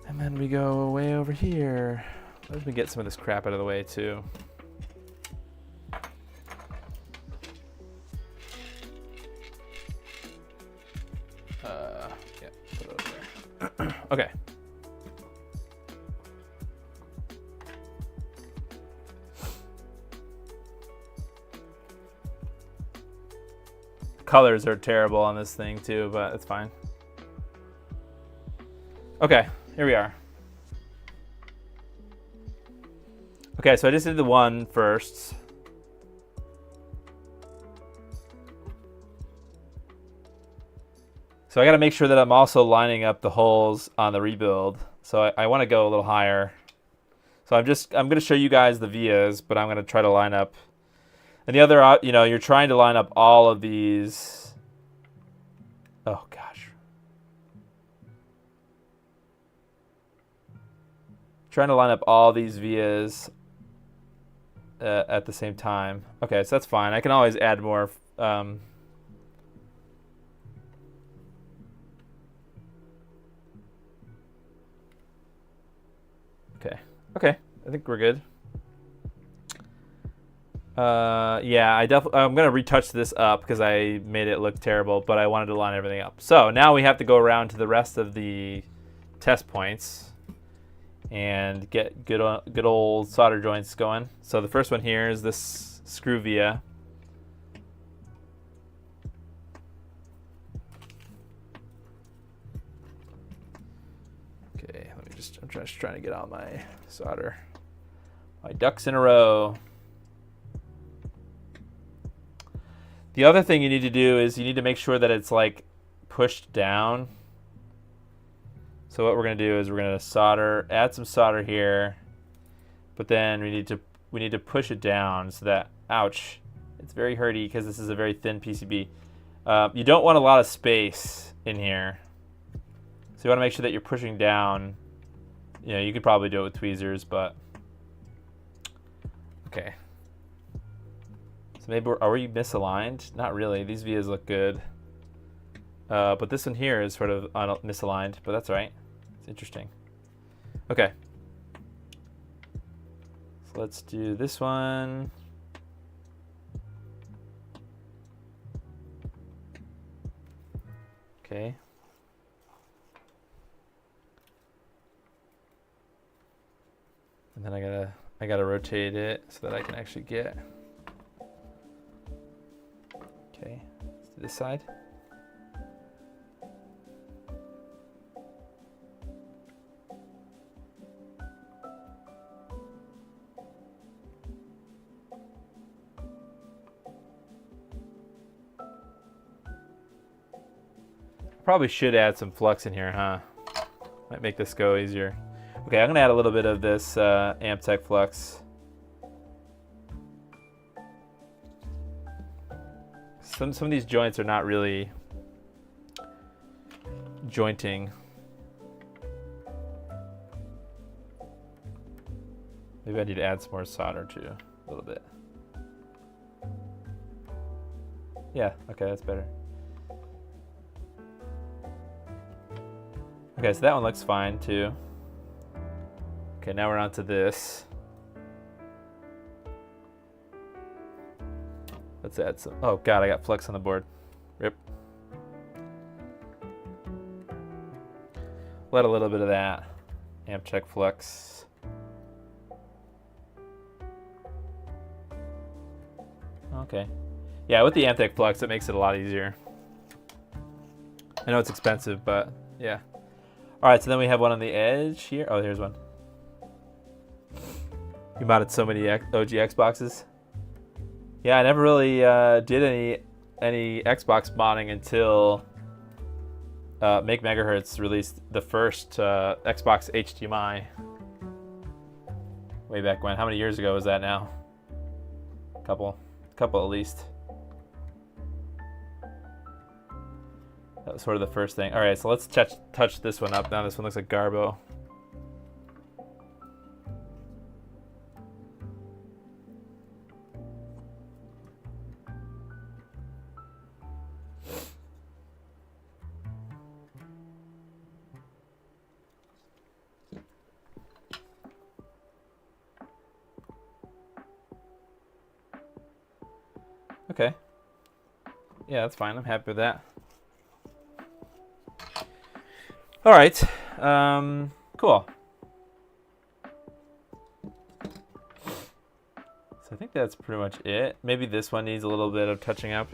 And then we go way over here. Let me get some of this crap out of the way too. Yeah, put it over there. Okay. Colors are terrible on this thing too, but it's fine. Okay, here we are. Okay, so I just did the one first. So I gotta make sure that I'm also lining up the holes on the rebuild. So I wanna go a little higher. So I'm gonna show you guys the vias, but I'm gonna try to line up. And the other, you're trying to line up all of these. Oh gosh. Trying to line up all these vias at the same time. Okay, so that's fine. I can always add more. Okay, I think we're good. Yeah, I'm gonna retouch this up because I made it look terrible, but I wanted to line everything up. So now we have to go around to the rest of the test points and get good old solder joints going. So the first one here is this screw via. Okay, I'm just trying to get all my solder, my ducks in a row. The other thing you need to do is you need to make sure that it's like pushed down. So what we're gonna do is we're gonna solder, add some solder here, but then we need to push it down so that, ouch, it's very hurty because this is a very thin PCB. You don't want a lot of space in here. So you wanna make sure that you're pushing down. You could probably do it with tweezers, but okay. So maybe are we misaligned? Not really. These vias look good. But this one here is sort of misaligned, but that's all right. It's interesting. Okay. So let's do this one. Okay. And then I gotta rotate it so that I can actually get. Okay, let's do this side. Probably should add some flux in here, huh? Might make this go easier. Okay, I'm gonna add a little bit of this Amtech Flux. Some of these joints are not really jointing. Maybe I need to add some more solder too, a little bit. Yeah, okay, that's better. Okay, so that one looks fine too. Okay, now we're on to this. Let's add some, oh God, I got flux on the board. Rip. Let a little bit of that Amtech Flux. Okay. Yeah, with the Amtech Flux, it makes it a lot easier. I know it's expensive, but yeah. All right, so then we have one on the edge here. Oh, here's one. You modded so many OG Xboxes. Yeah, I never really did any Xbox modding until Make Megahertz released the first Xbox HDMI. Way back when. How many years ago was that now? Couple at least. That was sort of the first thing. All right, so let's touch this one up. Now this one looks like Garbo. Okay. Yeah, that's fine. I'm happy with that. All right. Cool. So I think that's pretty much it. Maybe this one needs a little bit of touching up.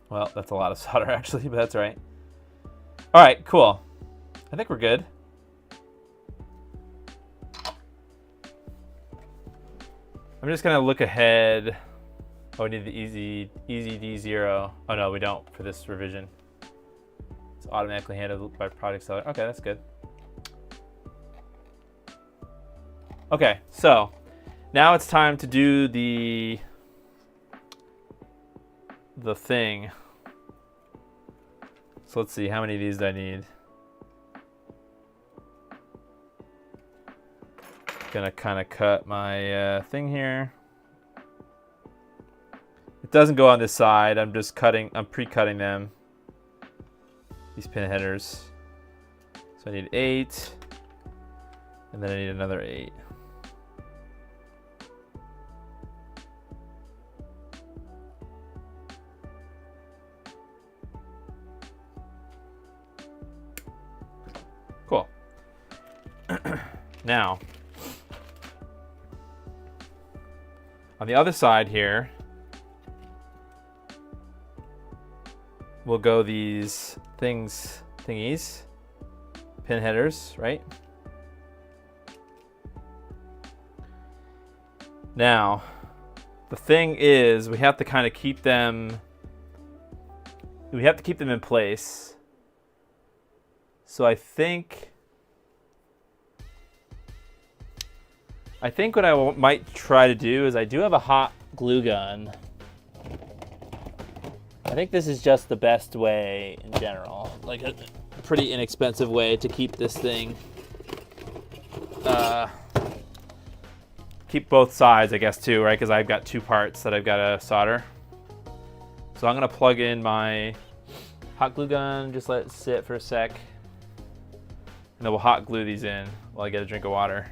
Well, that's a lot of solder actually, but that's all right. All right, cool. I think we're good. I'm just gonna look ahead. Oh, we need the easy D0. Oh no, we don't for this revision. It's automatically handled by Product Seller. Okay, that's good. Okay, so now it's time to do the thing. So let's see, how many of these do I need? Gonna kind of cut my thing here. It doesn't go on this side. I'm just cutting, I'm pre-cutting them. These pin headers. So I need 8. And then I need another 8. Cool. Now, on the other side here, we'll go these thingies, pin headers, right? Now, the thing is, we have to kind of keep them, in place. So I think what I might try to do is I do have a hot glue gun. I think this is just the best way in general, like a pretty inexpensive way to keep this thing, keep both sides, I guess, too, right? Because I've got 2 parts that I've got to solder. So I'm gonna plug in my hot glue gun, just let it sit for a sec, and then we'll hot glue these in while I get a drink of water.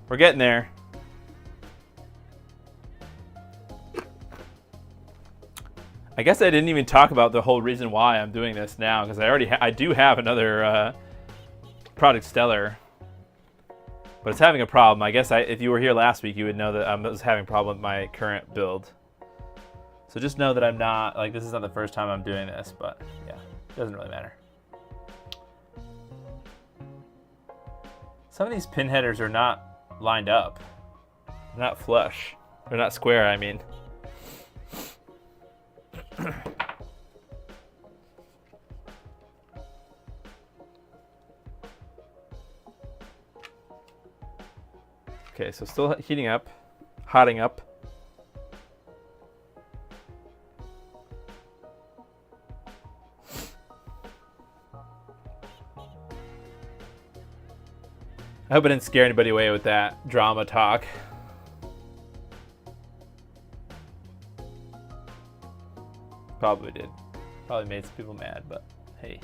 We're getting there. I guess I didn't even talk about the whole reason why I'm doing this now, because I do have another Product Stellar, but it's having a problem. I guess if you were here last week, you would know that I was having a problem with my current build. So just know that I'm not, like, this is not the first time I'm doing this, but yeah. Doesn't really matter. Some of these pin headers are not lined up. They're not flush. They're not square, I mean. Okay, so still heating up, hotting up. I hope I didn't scare anybody away with that drama talk. Probably did. Probably made some people mad, but hey.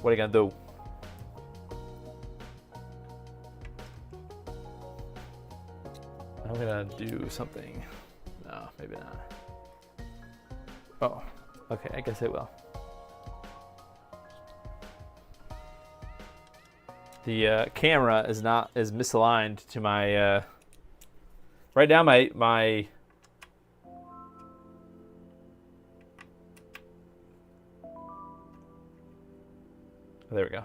What are you gonna do? I'm gonna do something. No, maybe not. Oh, okay, I guess I will. The camera is misaligned to my right now. My oh, there we go.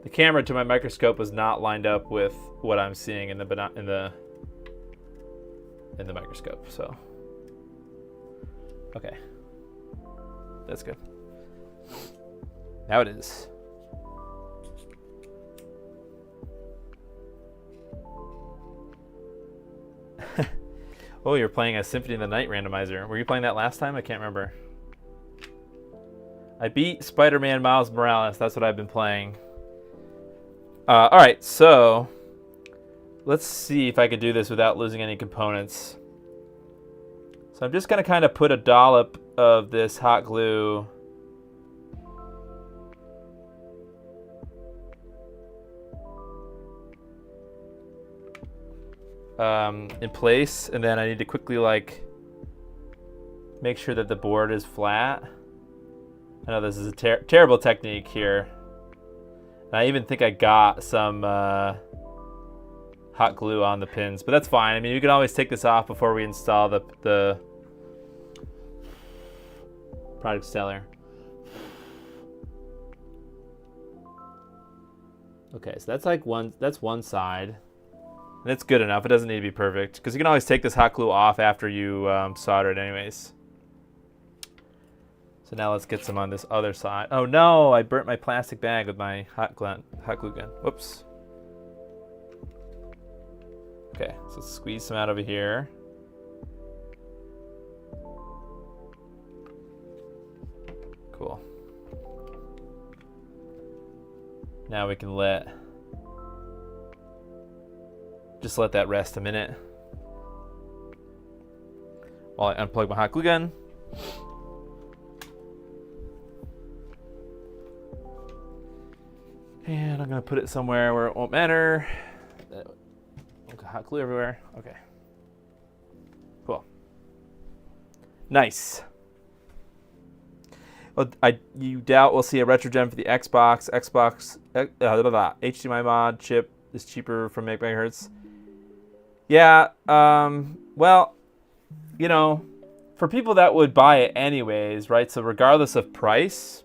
The camera to my microscope was not lined up with what I'm seeing in the microscope. So, okay, that's good. Now it is. Oh, you're playing a Symphony of the Night randomizer. Were you playing that last time? I can't remember. I beat Spider-Man Miles Morales. That's what I've been playing. All right, so let's see if I could do this without losing any components. So I'm just going to kind of put a dollop of this hot glue in place, and then I need to quickly like make sure that the board is flat. I know this is a terrible technique here. I even think I got some hot glue on the pins, but that's fine. I mean, you can always take this off before we install the product stellar. Okay, so that's like one side. And it's good enough. It doesn't need to be perfect because you can always take this hot glue off after you solder it anyways. So now let's get some on this other side. Oh no, I burnt my plastic bag with my hot glue gun. Whoops. Okay, so let's squeeze some out over here. Cool. Now we can just let that rest a minute while I unplug my hot glue gun. And I'm gonna put it somewhere where it won't matter. Hot glue everywhere. Okay. Cool. Nice. Well, you doubt we'll see a retro gem for the Xbox. HDMI mod chip is cheaper from megahertz. Yeah. Well, you know, for people that would buy it anyways, right? So regardless of price,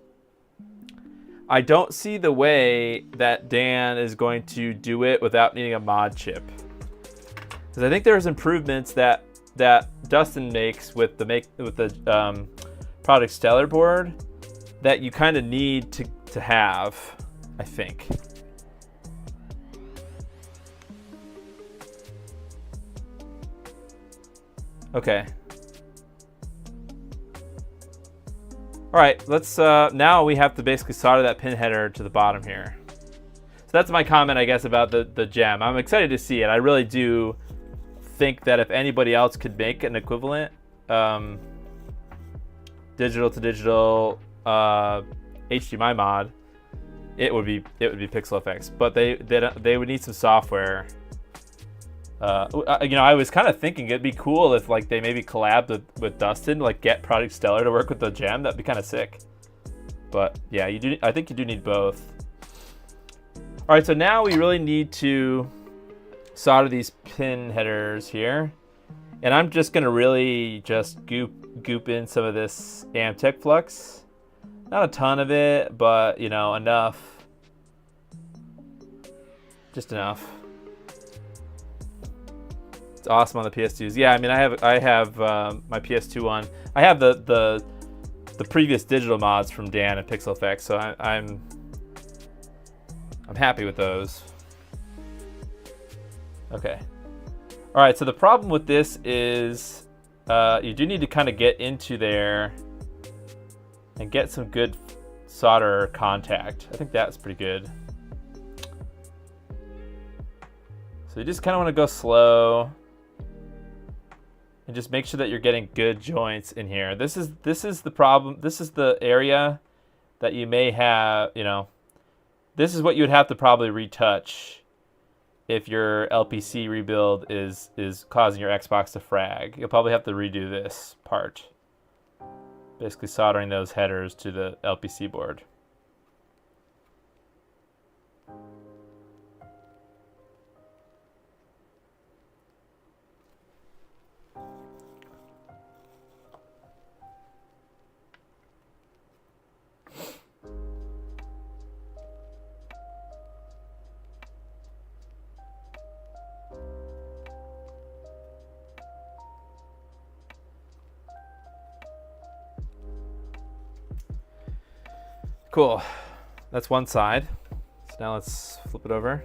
I don't see the way that Dan is going to do it without needing a mod chip. Because I think there's improvements that Dustin makes with the Product Stellar board that you kind of need to have, I think. Okay. All right, let's now we have to basically solder that pin header to the bottom here. So that's my comment, I guess, about the gem. I'm excited to see it. I really do think that if anybody else could make an equivalent digital to digital HDMI mod, it would be PixelFX. But they would need some software. You know, I was kind of thinking it'd be cool if like they maybe collabed with Dustin, like get Product Stellar to work with the gem. That'd be kind of sick. But yeah, I think you do need both. All right, so now we really need to solder these pin headers here. And I'm just gonna really just goop in some of this Amtech flux. Not a ton of it, but you know, enough. Just enough. It's awesome on the PS2s. Yeah, I mean, I have my PS2 one. I have the previous digital mods from Dan and PixelFX, so I'm happy with those. Okay. All right, so the problem with this is you do need to kind of get into there and get some good solder contact. I think that's pretty good. So you just kind of want to go slow and just make sure that you're getting good joints in here. This is the problem. This is the area that you may have, you know, this is what you would have to probably retouch if your LPC rebuild is causing your Xbox to frag. You'll probably have to redo this part. Basically soldering those headers to the LPC board. Cool. That's one side. So now let's flip it over.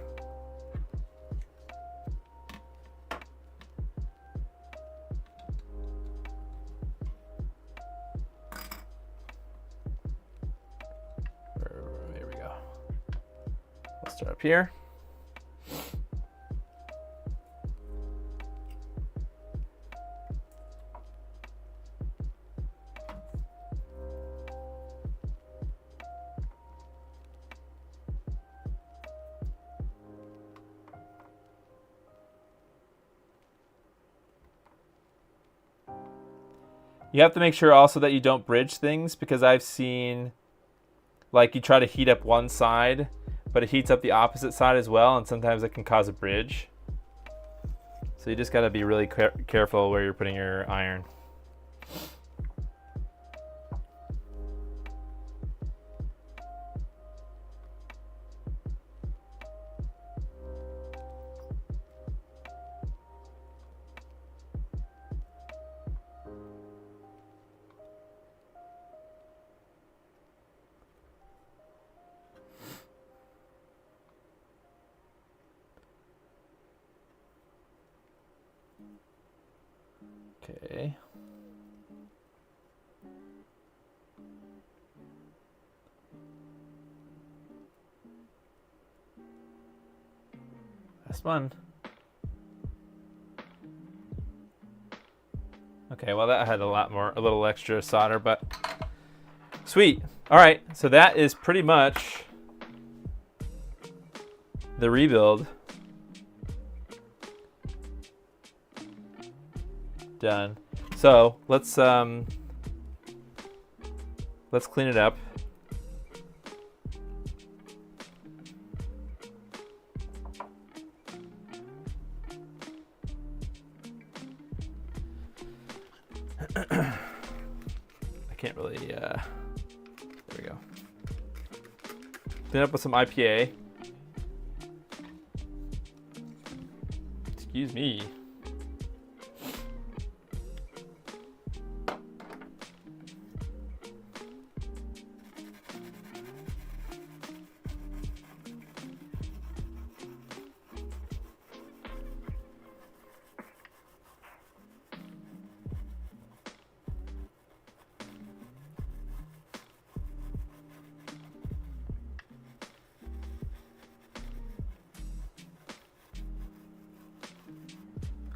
Here we go. Let's start up here. You have to make sure also that you don't bridge things, because I've seen like you try to heat up one side, but it heats up the opposite side as well, and sometimes it can cause a bridge. So you just got to be really careful where you're putting your iron. Okay. Last one. Okay, well that had a little extra solder, but sweet. All right, so that is pretty much the rebuild done. So let's clean it up. I can't really, there we go. Clean up with some IPA. Excuse me.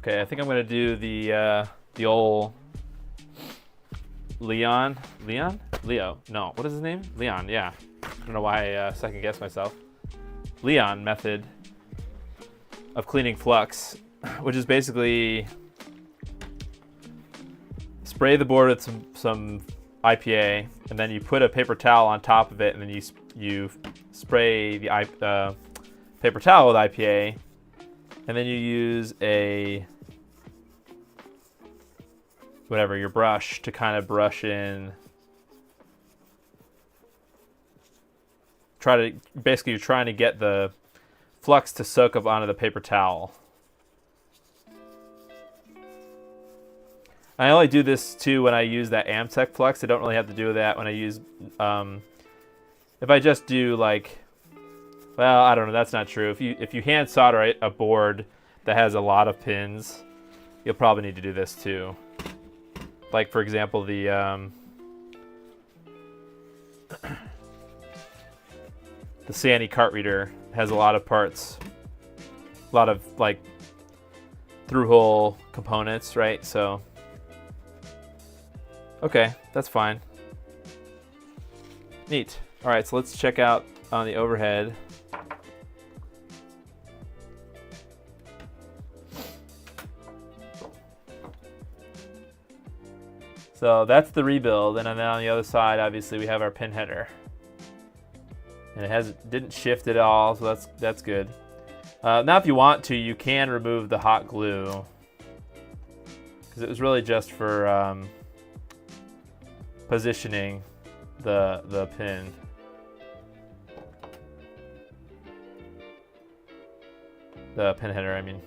Okay, I think I'm gonna do the old Leo. No, what is his name? Leon. Yeah. I don't know why I second guess myself. Leon method of cleaning flux, which is basically spray the board with some IPA, and then you put a paper towel on top of it, and then you spray the paper towel with IPA, and then you use your brush to kind of brush in. Basically you're trying to get the flux to soak up onto the paper towel. I only do this too when I use that Amtech flux. I don't really have to do that when I use, if I just do like, well, I don't know, that's not true. If you hand solder a board that has a lot of pins, you'll probably need to do this too. Like for example, the Sandy cart reader has a lot of parts, a lot of like through-hole components, right? So, okay, that's fine. Neat. All right, so let's check out on the overhead. So that's the rebuild, and then on the other side, obviously, we have our pin header. And it didn't shift at all, so that's good. Now if you want to, you can remove the hot glue, because it was really just for positioning the pin. The pin header, I mean.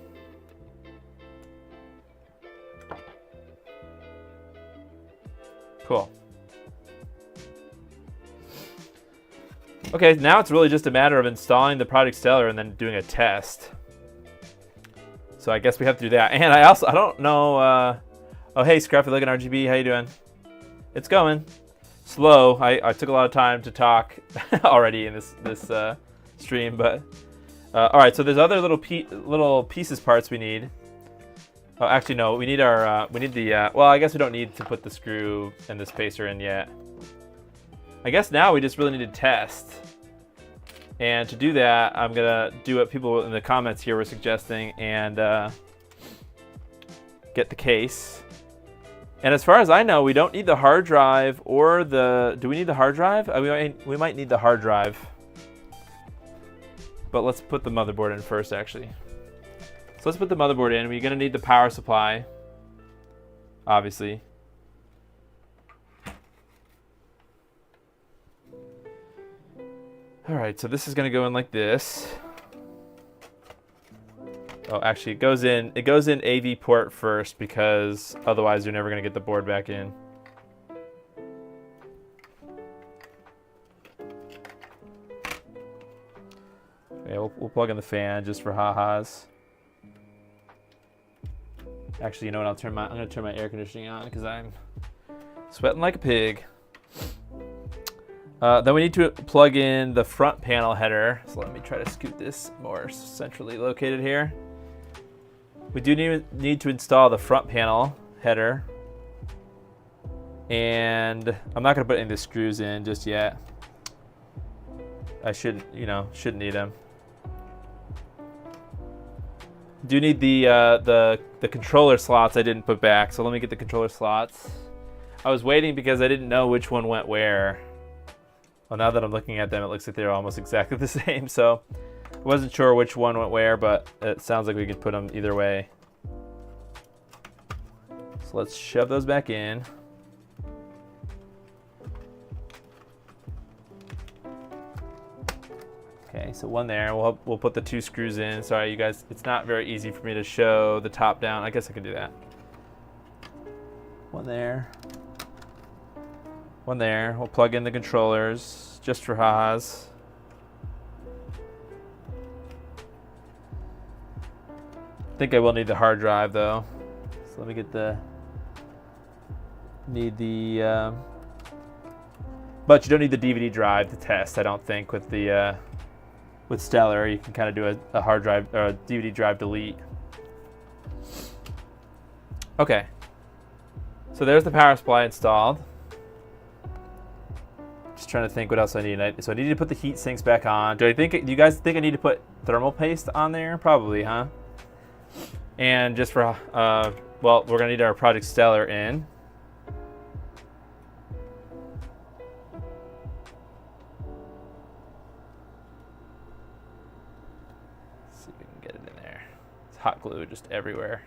Cool. Okay, now it's really just a matter of installing the Project Stellar and then doing a test. So I guess we have to do that. And I don't know, oh hey Scruffy Looking RGB, how you doing? It's going. Slow. I took a lot of time to talk already in this stream, but alright, so there's other little pieces parts we need. Oh, actually no, we need well, I guess we don't need to put the screw and the spacer in yet. I guess now we just really need to test. And to do that, I'm gonna do what people in the comments here were suggesting and get the case. And as far as I know, we don't need the hard drive or do we need the hard drive? We might need the hard drive. But let's put the motherboard in first, actually. So let's put the motherboard in. We're gonna need the power supply, obviously. All right, so this is gonna go in like this. Oh, actually, it goes in AV port first, because otherwise you're never gonna get the board back in. Okay, we'll plug in the fan just for ha-has. Actually, you know what? I'm gonna turn my air conditioning on because I'm sweating like a pig. Then we need to plug in the front panel header. So let me try to scoot this more centrally located here. We do need to install the front panel header. And I'm not gonna put any of the screws in just yet. I shouldn't need them. Do need the controller slots I didn't put back, so let me get the controller slots. I was waiting because I didn't know which one went where. Well, now that I'm looking at them, it looks like they're almost exactly the same, so I wasn't sure which one went where, but it sounds like we could put them either way. So let's shove those back in. Okay, so one there. We'll put the two screws in. Sorry, you guys, it's not very easy for me to show the top down. I guess I could do that. One there. One there. We'll plug in the controllers just for ha-has. I think I will need the hard drive though. So let me get but you don't need the DVD drive to test, I don't think, with the with Stellar. You can kind of do a hard drive or a DVD drive delete. Okay. So there's the power supply installed. Just trying to think what else I need. So I need to put the heat sinks back on. Do you guys think I need to put thermal paste on there? Probably, huh? And just for, well, we're gonna need our Project Stellar in. hot glue just everywhere.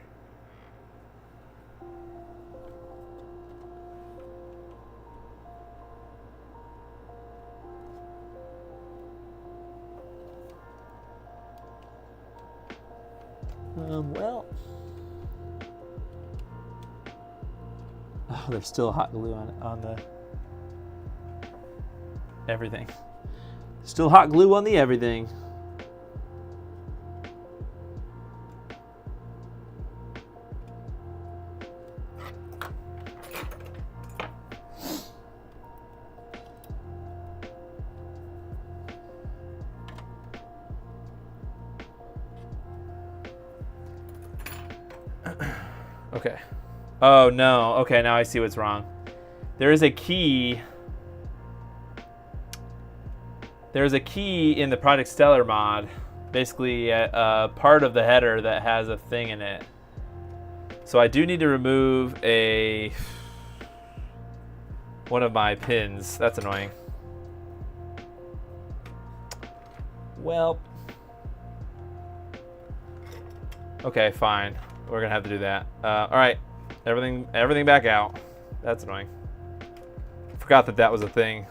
Well, oh, there's still hot glue on the everything. Still hot glue on the everything. Okay. Oh no. Okay, now I see what's wrong. There is a key. There's a key in the Project Stellar mod, basically a part of the header that has a thing in it. So I do need to remove one of my pins. That's annoying. Well. Okay, fine. We're gonna have to do that. All right, everything back out. That's annoying. Forgot that was a thing.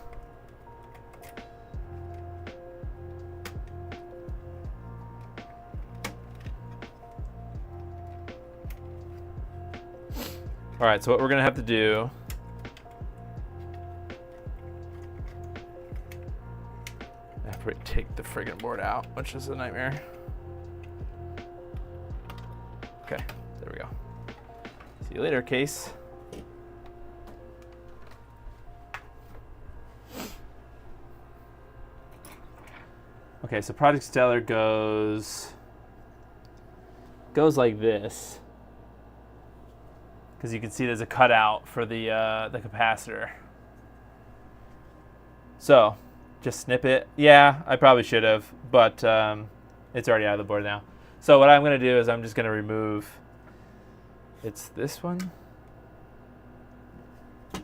All right, so what we're gonna have to do. I have to take the friggin' board out, which is a nightmare. Okay, there we go. See you later, case. Okay, so Project Stellar goes like this, because you can see there's a cutout for the capacitor. So just snip it. Yeah, I probably should have, but it's already out of the board now. So what I'm going to do is I'm just going to remove, it's this one.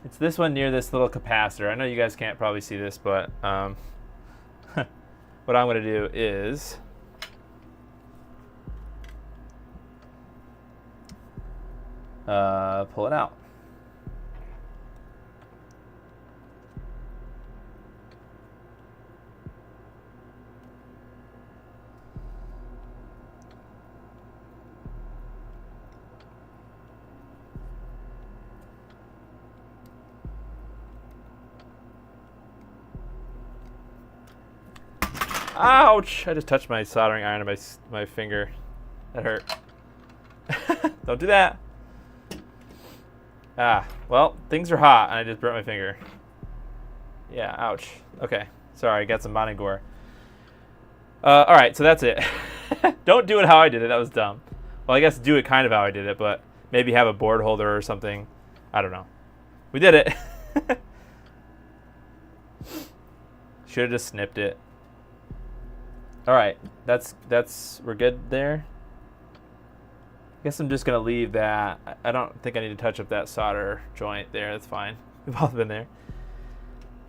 It's this one near this little capacitor. I know you guys can't probably see this, but what I'm going to do is pull it out. Ouch! I just touched my soldering iron on my finger. That hurt. Don't do that. Ah, well, things are hot and I just burnt my finger. Yeah, ouch. Okay, sorry, I got some bonding gore. All right, so that's it. Don't do it how I did it. That was dumb. Well, I guess do it kind of how I did it, but maybe have a board holder or something. I don't know. We did it. Should have just snipped it. All right, we're good there. I guess I'm just gonna leave that. I don't think I need to touch up that solder joint there. That's fine. We've all been there.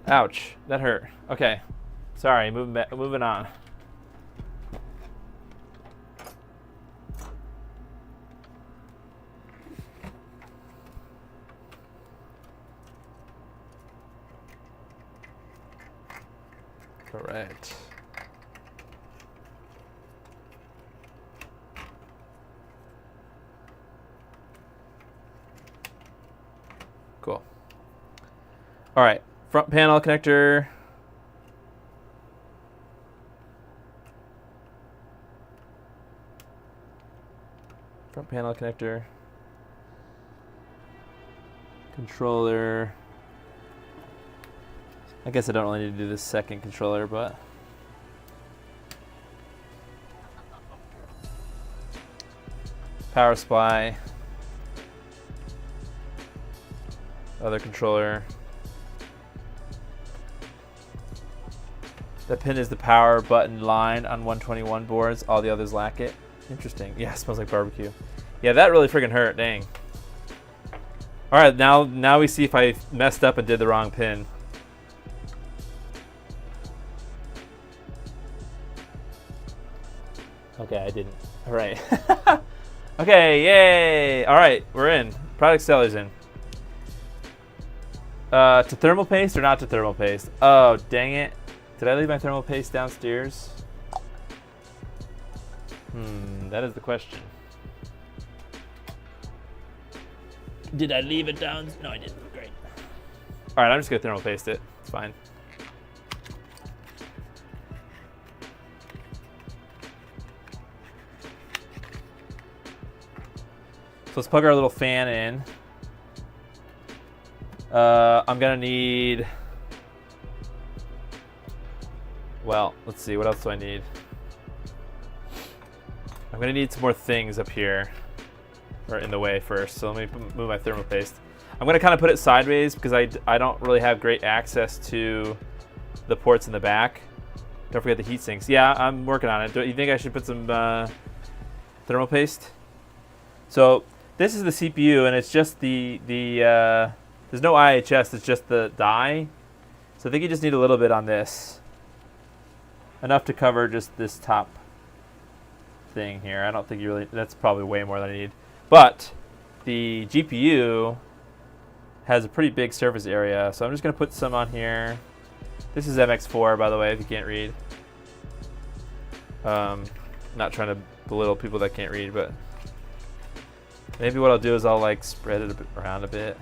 Ouch, that hurt. Okay, sorry. Moving on. Correct. Cool. All right, front panel connector. Front panel connector. Controller. I guess I don't really need to do this second controller, but power supply. Other controller. The pin is the power button line on 121 boards. All the others lack it. Interesting. Yeah, it smells like barbecue. Yeah, that really friggin' hurt. Dang. All right, now we see if I messed up and did the wrong pin. Okay, I didn't. All right. Okay, yay! All right, we're in. Product seller's in. To thermal paste or not to thermal paste? Oh, dang it. Did I leave my thermal paste downstairs? That is the question. Did I leave it down? No, I didn't. Great. All right, I'm just gonna thermal paste it. It's fine. So let's plug our little fan in. I'm gonna need, well, let's see, what else do I need? I'm gonna need some more things up here, or in the way first. So let me move my thermal paste. I'm gonna kind of put it sideways because I don't really have great access to the ports in the back. Don't forget the heat sinks. Yeah, I'm working on it. Do you think I should put some thermal paste? So this is the CPU, and it's just the there's no IHS, it's just the die. So I think you just need a little bit on this. Enough to cover just this top thing here. I don't think you really, that's probably way more than I need. But the GPU has a pretty big surface area, so I'm just gonna put some on here. This is MX4, by the way, if you can't read. Not trying to belittle people that can't read, but maybe what I'll do is I'll like spread it around a bit.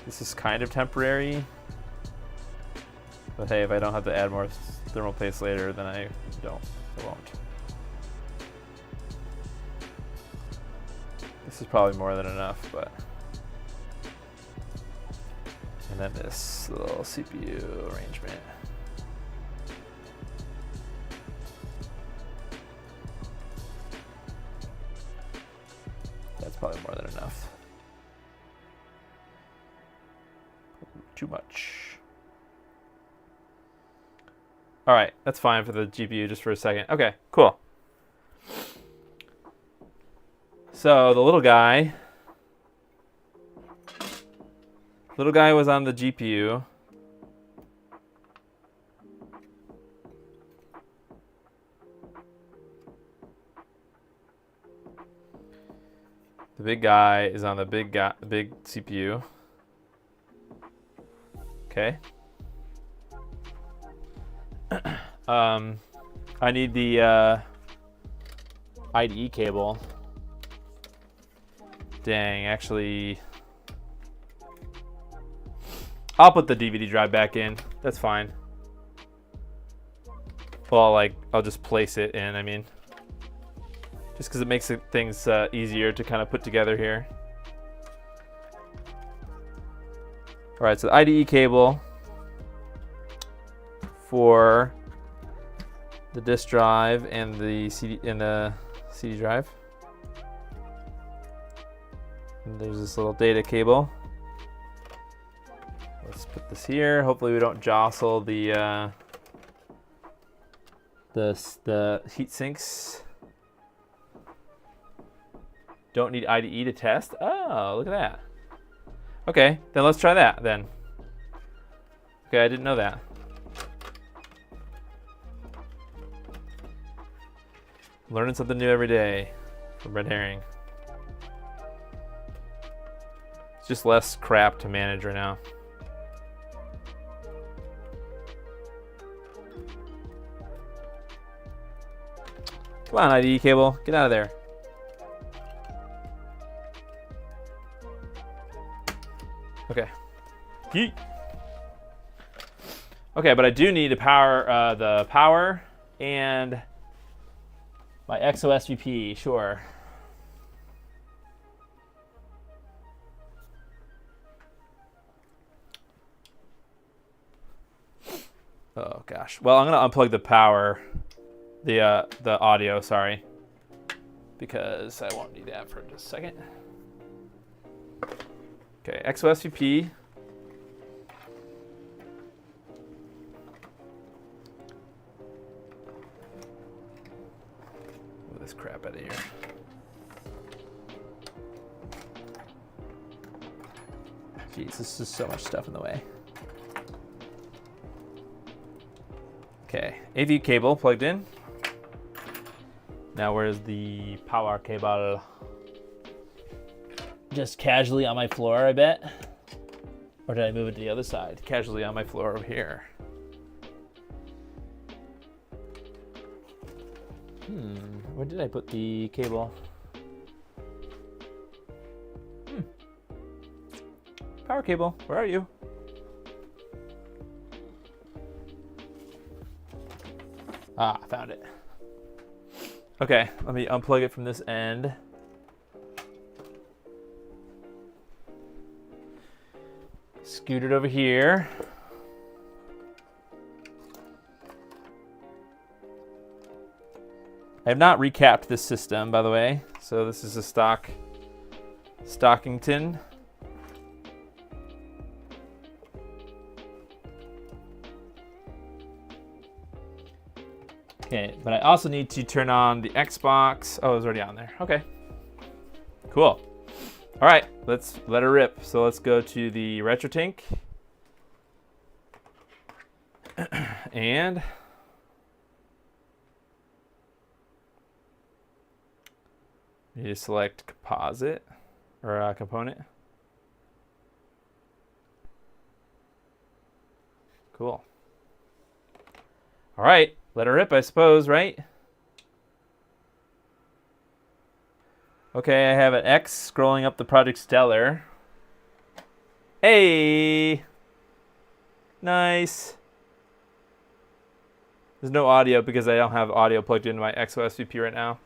This is kind of temporary, but hey, if I don't have to add more thermal paste later, then I won't. This is probably more than enough, but. And then this little CPU arrangement. That's probably more than enough. Too much. All right, that's fine for the GPU just for a second. Okay, cool. So the little guy was on the GPU. The big guy is on the big CPU. Okay. I need the IDE cable. Dang, actually, I'll put the DVD drive back in. That's fine. Well, I'll just place it in, I mean. Just because it makes things easier to kind of put together here. All right, so the IDE cable for the disk drive and the CD drive. And there's this little data cable. Let's put this here. Hopefully we don't jostle the heat sinks. Don't need IDE to test. Oh, look at that. Okay, then let's try that then. Okay, I didn't know that. Learning something new every day from Red Herring. It's just less crap to manage right now. Come on, IDE cable, get out of there. Okay. Yeet. Okay, but I do need to power the power and my XOSVP, sure. Oh gosh. Well, I'm gonna unplug the power, the audio, sorry, because I won't need that for just a second. Okay, XOSVP. Move this crap out of here. Jeez, this is so much stuff in the way. Okay, AV cable plugged in. Now where's the power cable? Just casually on my floor, I bet. Or did I move it to the other side? Casually on my floor over here. Where did I put the cable? Power cable, where are you? Ah, found it. Okay, let me unplug it from this end. Scoot it over here. I have not recapped this system, by the way. So this is a Stockington. Okay, but I also need to turn on the Xbox. Oh, it was already on there. Okay, cool. All right, let's let her rip. So let's go to the RetroTink. And you just select composite or component. Cool. All right, let her rip, I suppose, right? Okay, I have an X scrolling up the Project Stellar. Hey! Nice. There's no audio because I don't have audio plugged into my XOSVP right now.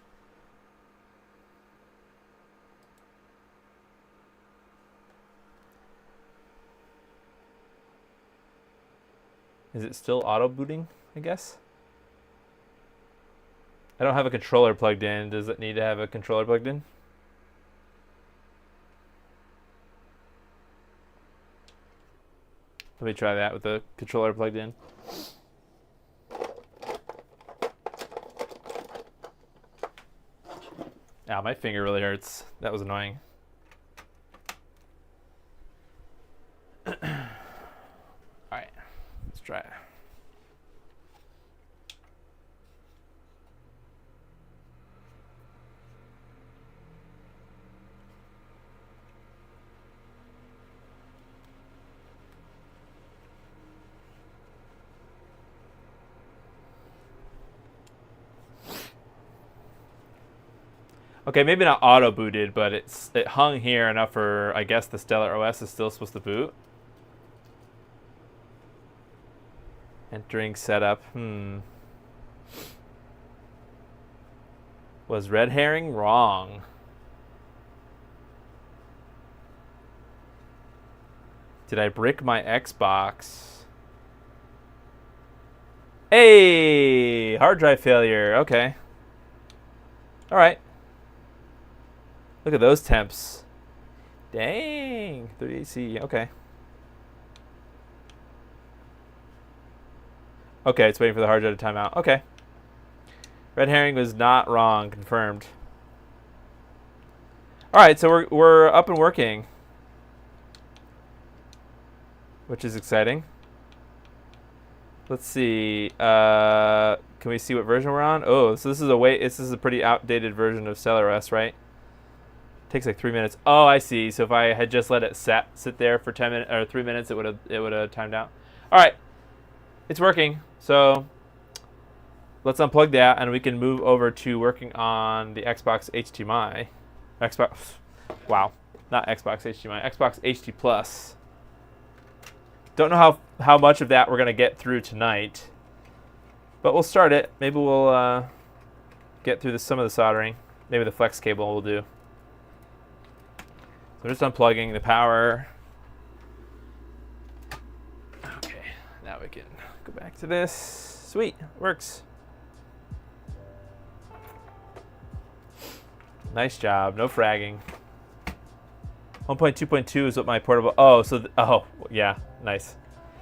Is it still auto booting, I guess? I don't have a controller plugged in. Does it need to have a controller plugged in? Let me try that with the controller plugged in. Ow, my finger really hurts. That was annoying. All right, let's try it. Okay, maybe not auto booted, but it hung here enough for, I guess, the Stellar OS is still supposed to boot. Entering setup. Was red herring wrong? Did I brick my Xbox? Hey, hard drive failure. Okay. All right. Look at those temps. Dang, 38C, okay. Okay, it's waiting for the hard drive to time out. Okay. Red herring was not wrong, confirmed. All right, so we're up and working, which is exciting. Let's see. Can we see what version we're on? Oh, so this is a pretty outdated version of Stellar OS, right? Takes like 3 minutes. Oh, I see. So if I had just let it sit there for 10 minutes or 3 minutes, it would have timed out. All right, it's working. So let's unplug that, and we can move over to working on the Xbox HDMI. Wow, not Xbox HDMI. Xbox HD Plus. Don't know how much of that we're gonna get through tonight, but we'll start it. Maybe we'll get through some of the soldering. Maybe the flex cable will do. So just unplugging the power. Okay, now we can go back to this. Sweet, works. Nice job, no fragging. 1.2.2 is what my portable. Oh, so yeah, nice.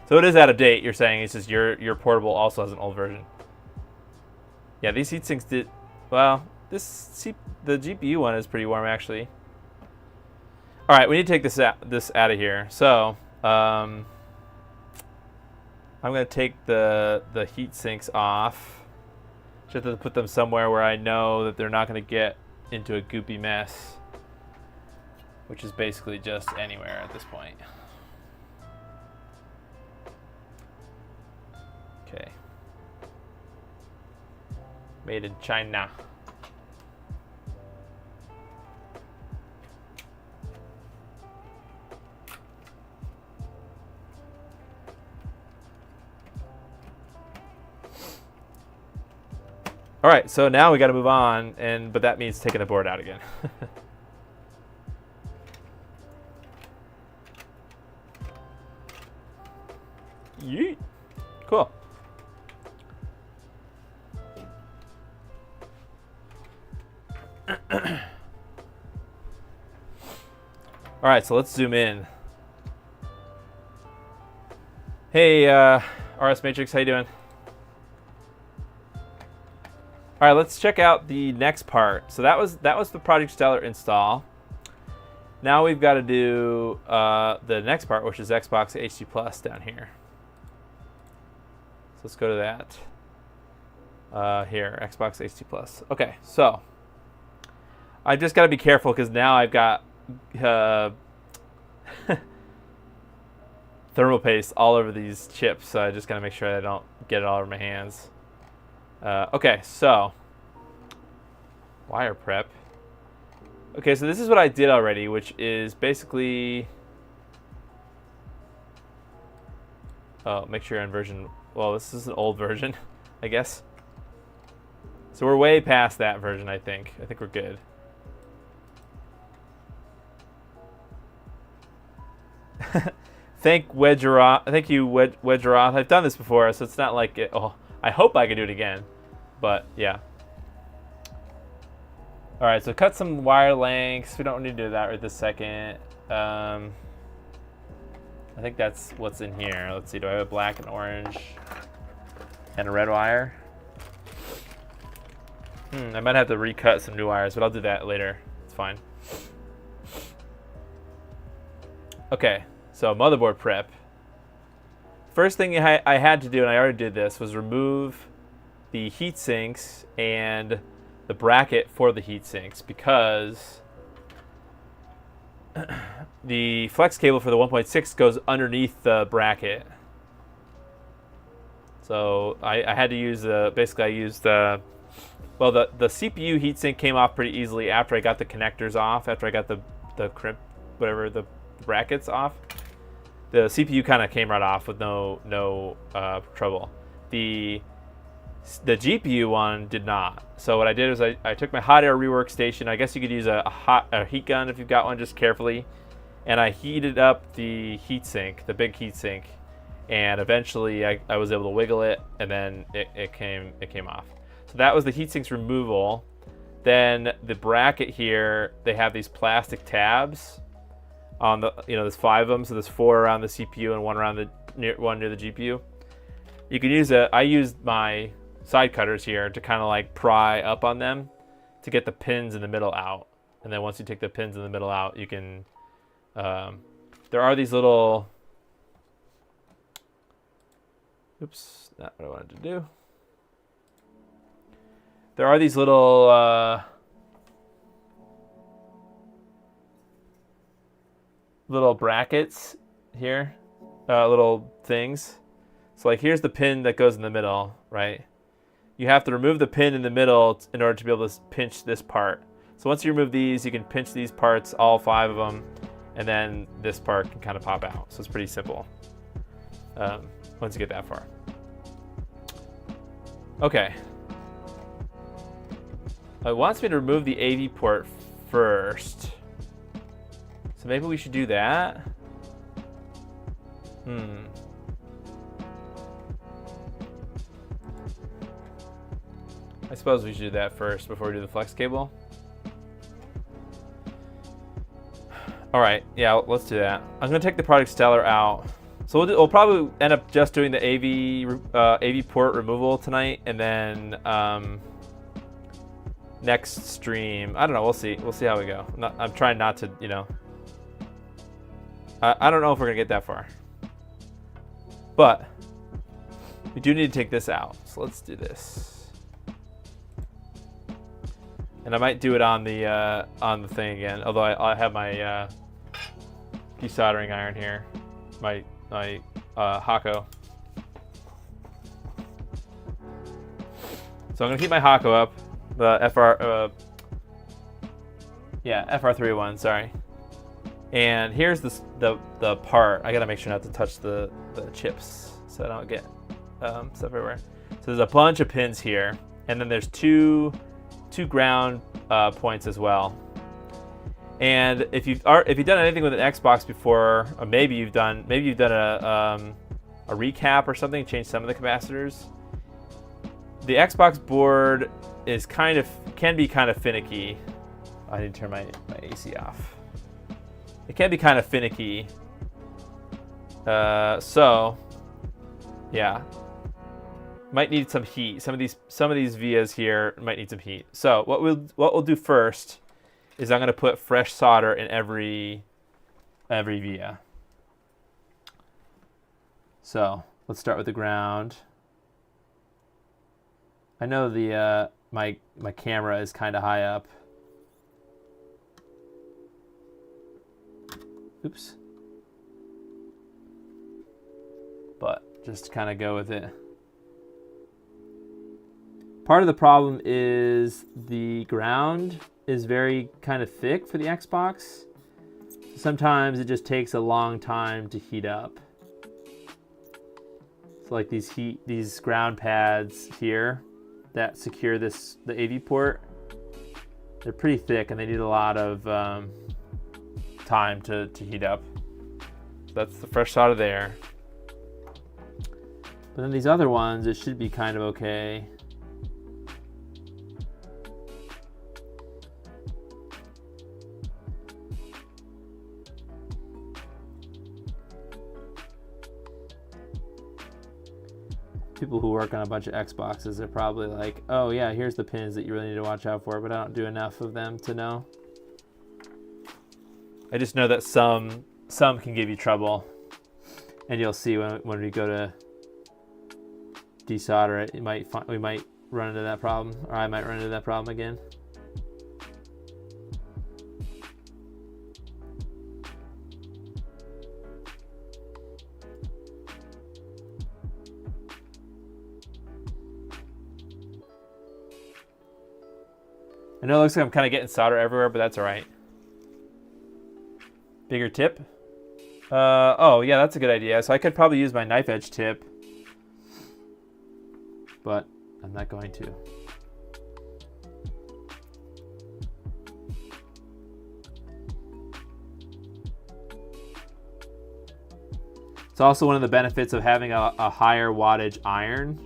So it is out of date. You're saying it's just your portable also has an old version. Yeah, these heatsinks did well. The GPU one is pretty warm actually. All right, we need to take this out of here. So, all I'm gonna take the heat sinks off. Just have to put them somewhere where I know that they're not gonna get into a goopy mess, which is basically just anywhere at this point. Okay. Made in China. All right, so now we got to move on, but that means taking the board out again. Yeet. Cool. All right, so let's zoom in. Hey, RS Matrix, how you doing? All right, let's check out the next part. So that was the Project Stellar install. Now we've got to do the next part, which is Xbox HD Plus down here. So let's go to that. Here, Xbox HD Plus. Okay, so I've just got to be careful because now I've got thermal paste all over these chips. So I just got to make sure I don't get it all over my hands. Okay, so wire prep. Okay, so this is what I did already, which is basically, oh, make sure you're on version, well, this is an old version, I guess. So we're way past that version, I think. I think we're good. Thank you, Wedgeroth. I've done this before, so it's not like it, oh, I hope I can do it again. But yeah. All right, so cut some wire lengths. We don't need to do that right this second. I think that's what's in here. Let's see, do I have a black and orange and a red wire? I might have to recut some new wires, but I'll do that later. It's fine. Okay, so motherboard prep. First thing I had to do, and I already did this, was remove the heat sinks and the bracket for the heat sinks, because the flex cable for the 1.6 goes underneath the bracket. So I had to use basically I used well, the CPU heatsink came off pretty easily after I got the connectors off, after I got the crimp, whatever, the brackets off. The CPU kind of came right off with no trouble. The GPU one did not. So what I did was I took my hot air rework station. I guess you could use a heat gun if you've got one, just carefully. And I heated up the heatsink, the big heatsink, and eventually I was able to wiggle it, and then it came off. So that was the heatsink's removal. Then the bracket here, they have these plastic tabs on the, there's 5 of them, so there's 4 around the CPU and one around one near the GPU. You can use I used my side cutters here to kind of like pry up on them to get the pins in the middle out. And then once you take the pins in the middle out, you can, there are these little, oops, not what I wanted to do. There are these little, little brackets here, little things. So like here's the pin that goes in the middle, right? You have to remove the pin in the middle in order to be able to pinch this part. So once you remove these, you can pinch these parts, all 5 of them, and then this part can kind of pop out. So it's pretty simple once you get that far. Okay. It wants me to remove the AV port first. So maybe we should do that. I suppose we should do that first before we do the flex cable. All right, yeah, let's do that. I'm gonna take the Project Stellar out. So we'll probably end up just doing the AV port removal tonight, and then next stream, I don't know, we'll see how we go. I'm trying not to, I don't know if we're gonna get that far, but We do need to take this out, so let's do this. And I might do it on the thing again, although I have my desoldering iron here, my Hako. So I'm gonna keep my Hako up, the FR301, sorry. And here's the part. I gotta make sure not to touch the chips so I don't get stuff everywhere. So there's a bunch of pins here, and then there's two ground points as well. And if you've done anything with an Xbox before, or maybe you've done a recap or something, changed some of the capacitors. The Xbox board is can be kind of finicky. I need to turn my AC off. It can be kind of finicky. So yeah, might need some heat. Some of these vias here might need some heat. So what we'll do first is I'm going to put fresh solder in every via. So let's start with the ground. I know the my camera is kind of high up. Oops. But just kind of go with it. Part of the problem is the ground is very kind of thick for the Xbox. Sometimes it just takes a long time to heat up. So like these ground pads here that secure the AV port, they're pretty thick and they need a lot of time to heat up. So that's the fresh solder there. But then these other ones, it should be kind of okay. People who work on a bunch of Xboxes are probably like, oh yeah, here's the pins that you really need to watch out for, but I don't do enough of them to know. I just know that some can give you trouble, and you'll see when we go to desolder it, we might run into that problem, or I might run into that problem again. I know it looks like I'm kind of getting solder everywhere, but that's all right. Bigger tip. Oh, yeah, that's a good idea. So I could probably use my knife edge tip, but I'm not going to. It's also one of the benefits of having a higher wattage iron.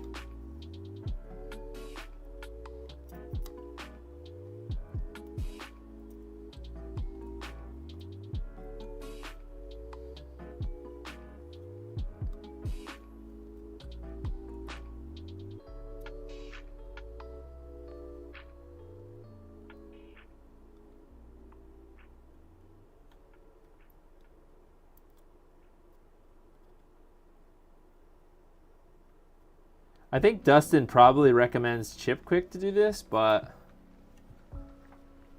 I think Dustin probably recommends Chip Quick to do this, but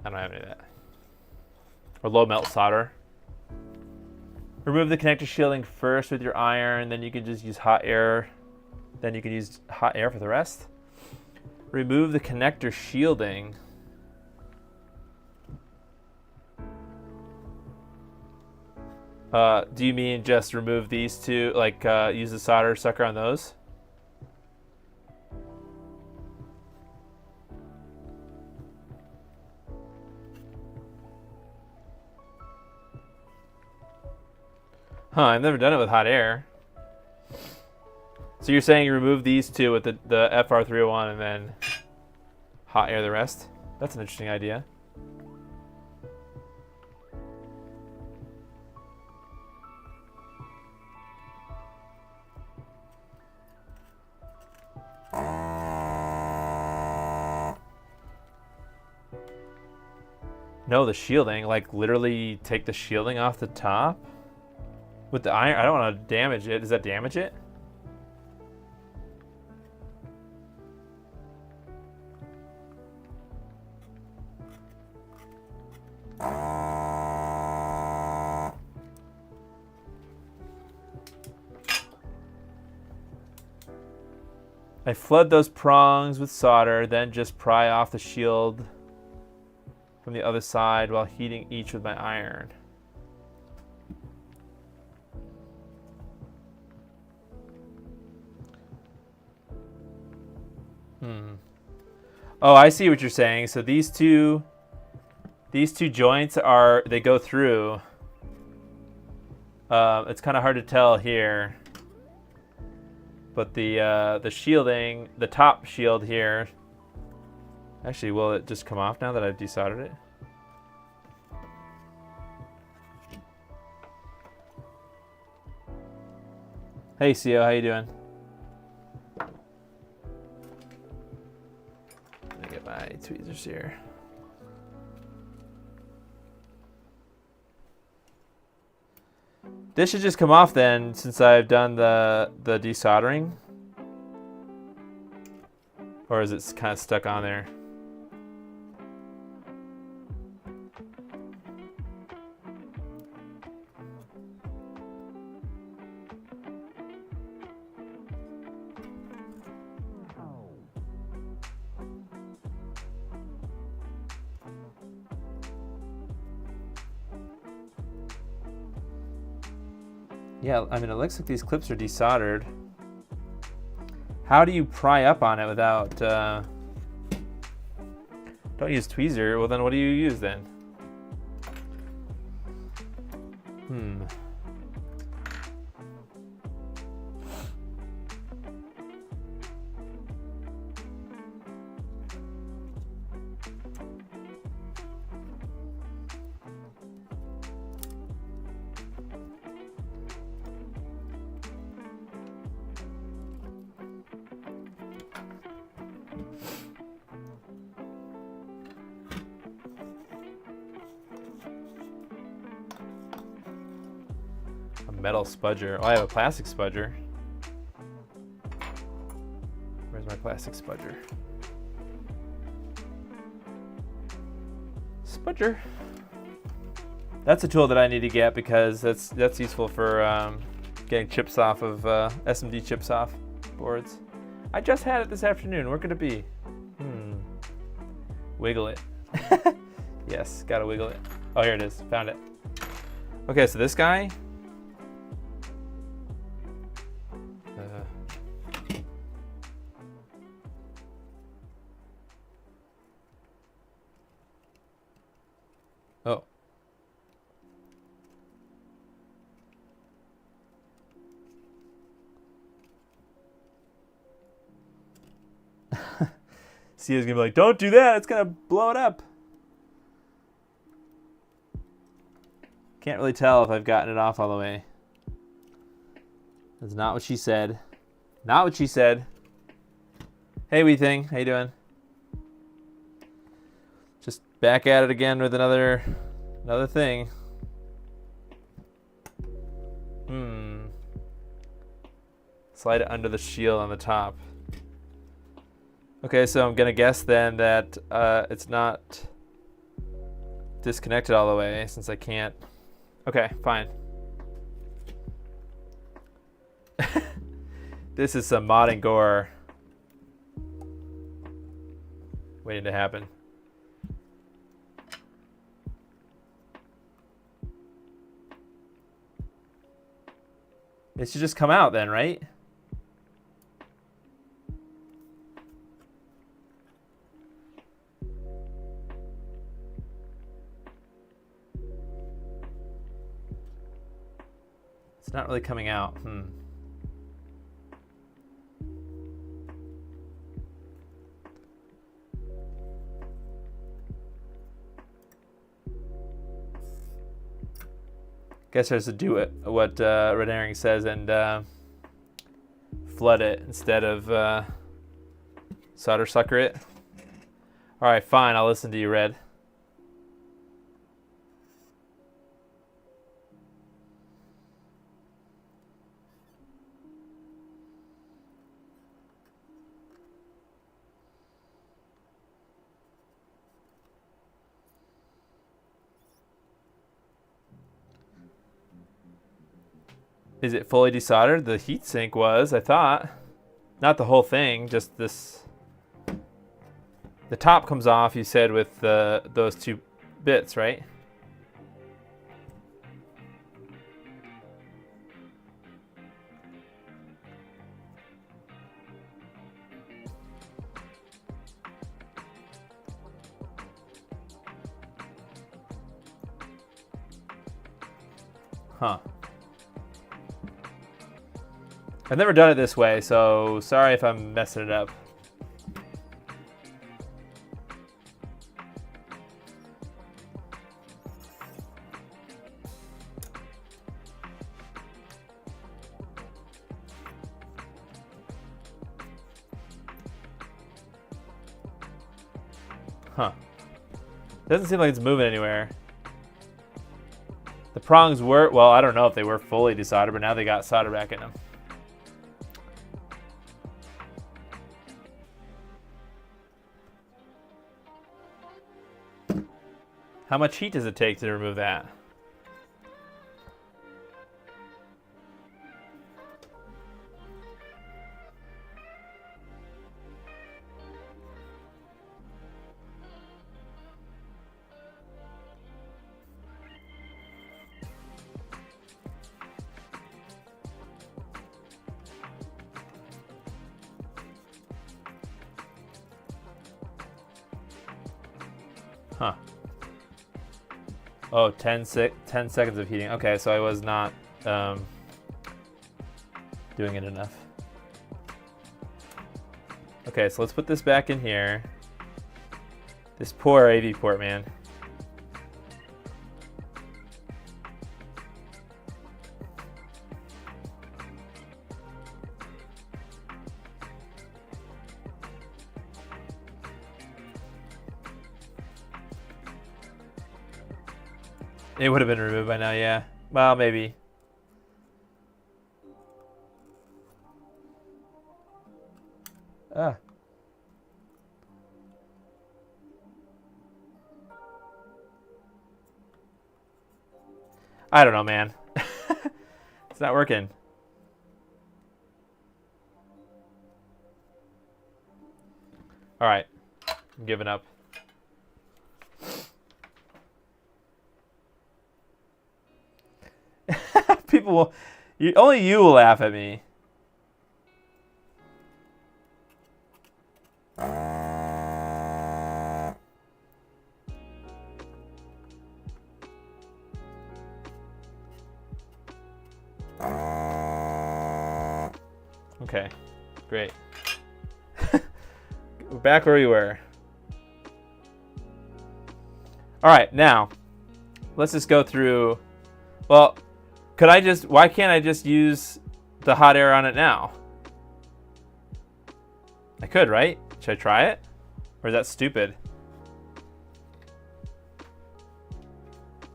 I don't have any of that. Or low melt solder. Remove the connector shielding first with your iron, then you can just use hot air. Then you can use hot air for the rest. Remove the connector shielding. Do you mean just remove these two, like use the solder sucker on those? Huh, I've never done it with hot air. So you're saying you remove these two with the FR301 and then hot air the rest? That's an interesting idea. No, the shielding, like literally take the shielding off the top? With the iron, I don't want to damage it. Does that damage it? I flood those prongs with solder, then just pry off the shield from the other side while heating each with my iron. Oh, I see what you're saying. So these two joints they go through. It's kind of hard to tell here, but the shielding, the top shield here. Actually, will it just come off now that I've desoldered it? Hey, CO, how you doing? Let me get my tweezers here. This should just come off then, since I've done the desoldering. Or is it kind of stuck on there? Yeah, I mean, it looks like these clips are desoldered. How do you pry up on it without... Don't use tweezer. Well, then what do you use then? Metal spudger. Oh, I have a plastic spudger. Where's my plastic spudger? Spudger. That's a tool that I need to get because that's useful for getting chips off of SMD chips off boards. I just had it this afternoon. Where could it be? Wiggle it. Yes, gotta wiggle it. Oh, here it is. Found it. Okay, so this guy. Oh. Sia's gonna be like, don't do that, it's gonna blow it up. Can't really tell if I've gotten it off all the way. That's not what she said. Not what she said. Hey, wee thing, how you doing? Just back at it again with another thing. Slide it under the shield on the top. Okay, so I'm gonna guess then that it's not disconnected all the way since I can't. Okay, fine. This is some mod and gore waiting to happen. It should just come out then, right? It's not really coming out. Guess I have to do it what Red Herring says and flood it instead of solder sucker it. All right, fine. I'll listen to you, Red. Is it fully desoldered? The heatsink was, I thought. Not the whole thing, just this. The top comes off, you said, with those 2 bits, right? Huh. I've never done it this way, so sorry if I'm messing it up. Huh. Doesn't seem like it's moving anywhere. The prongs were, well, I don't know if they were fully desoldered, but now they got solder back in them. How much heat does it take to remove that? Huh. Oh, 10 seconds of heating. Okay, so I was not doing it enough. Okay, so let's put this back in here. This poor AV port, man. It would have been removed by now, yeah. Well, maybe. Ah. I don't know, man. It's not working. All right. I'm giving up. People will, only you will laugh at me. Okay, great. We're back where we were. All right, now let's just go through. Well, why can't I just use the hot air on it now? I could, right? Should I try it? Or is that stupid?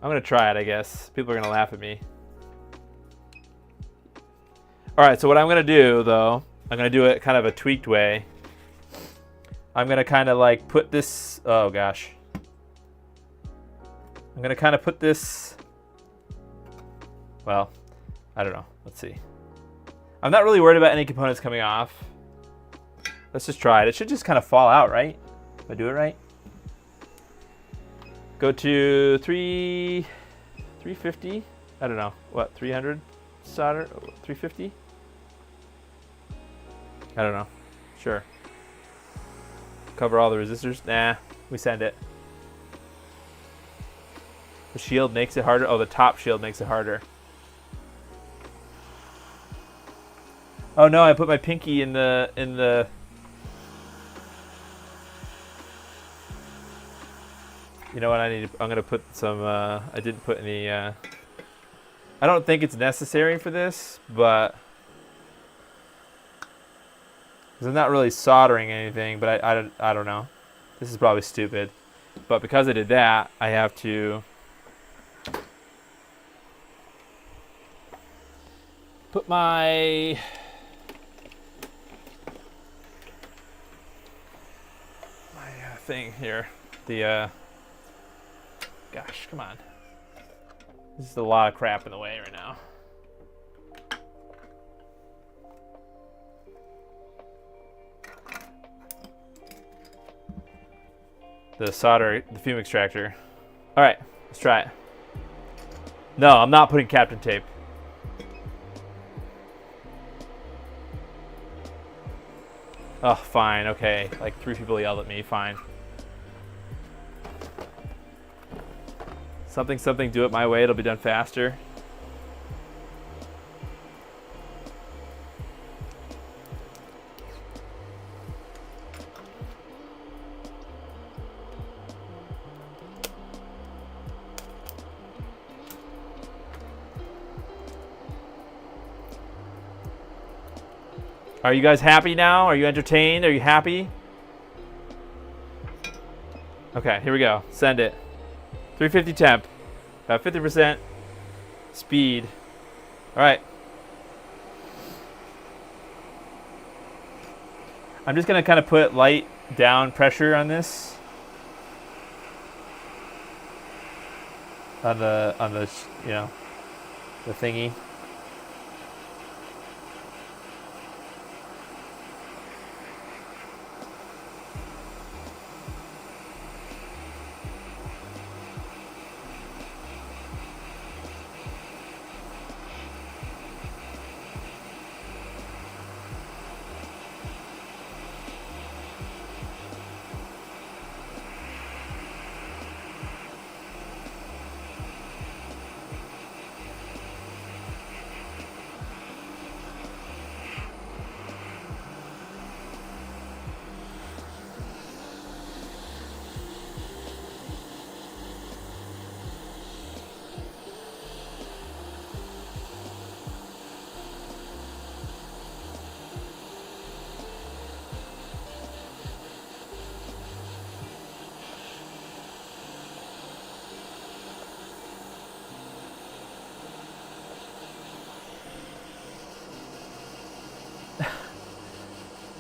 I'm gonna try it, I guess. People are gonna laugh at me. All right, so what I'm gonna do, though, I'm gonna do it kind of a tweaked way. I'm gonna kind of like put this, oh gosh. I'm gonna kind of put this, well, I don't know, let's see. I'm not really worried about any components coming off. Let's just try it. It should just kind of fall out, right? If I do it right. Go to 350, I don't know, what, 300 solder, 350? I don't know, sure. Cover all the resistors, nah, we send it. The shield makes it harder, oh, the top shield makes it harder. Oh no, I put my pinky in the you know what, I'm gonna put some, I didn't put any, I don't think it's necessary for this, but, because I'm not really soldering anything, but I don't know. This is probably stupid. But because I did that, I have to put my thing here. The, gosh, come on. This is a lot of crap in the way right now. the fume extractor. All right, let's try it. No, I'm not putting Captain Tape. Oh, fine, okay. Like 3 people yelled at me, fine. Something, do it my way, it'll be done faster. Are you guys happy now? Are you entertained? Are you happy? Okay, here we go. Send it. 350 temp. About 50% speed. All right. I'm just gonna kind of put light down pressure on this. On the you know, the thingy.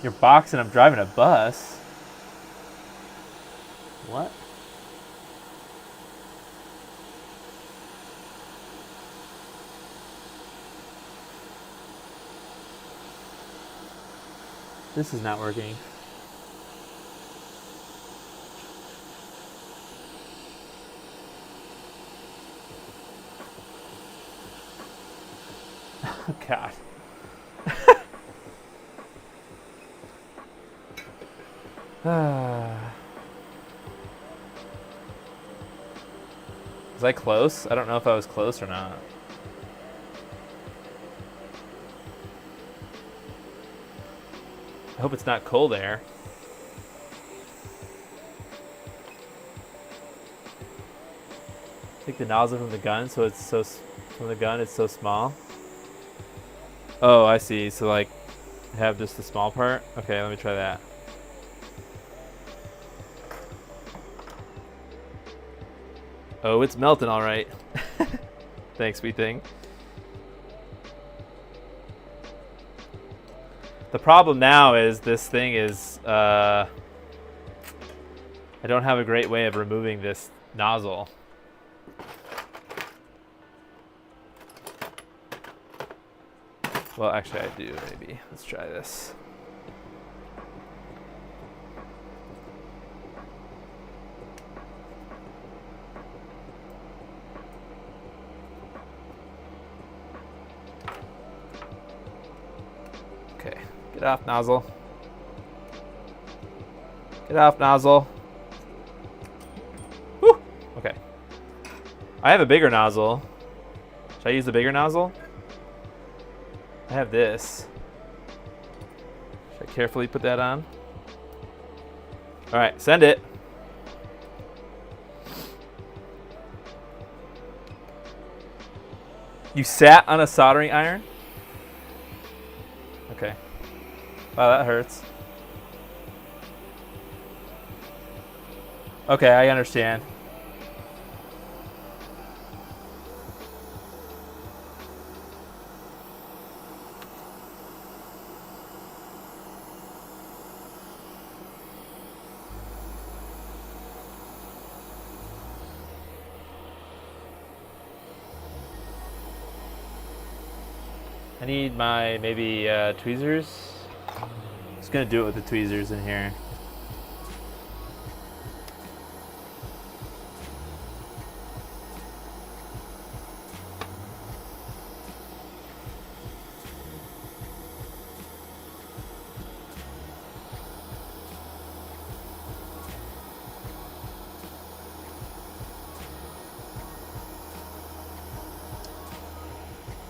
You're boxing, I'm driving a bus. What? This is not working. Oh, God. Was I close? I don't know if I was close or not. I hope it's not cold air. Take the nozzle from the gun, so it's from the gun it's so small. Oh, I see. So like, have just the small part. Okay, let me try that. Oh, it's melting all right. Thanks, sweet thing. The problem now is this thing is, I don't have a great way of removing this nozzle. Well, actually I do, maybe. Let's try this. Okay, get off nozzle. Get off nozzle. Woo! Okay. I have a bigger nozzle. Should I use the bigger nozzle? I have this. Should I carefully put that on? All right, send it. You sat on a soldering iron? Okay. Wow, that hurts. Okay, I understand. I need my maybe tweezers. Just gonna do it with the tweezers in here.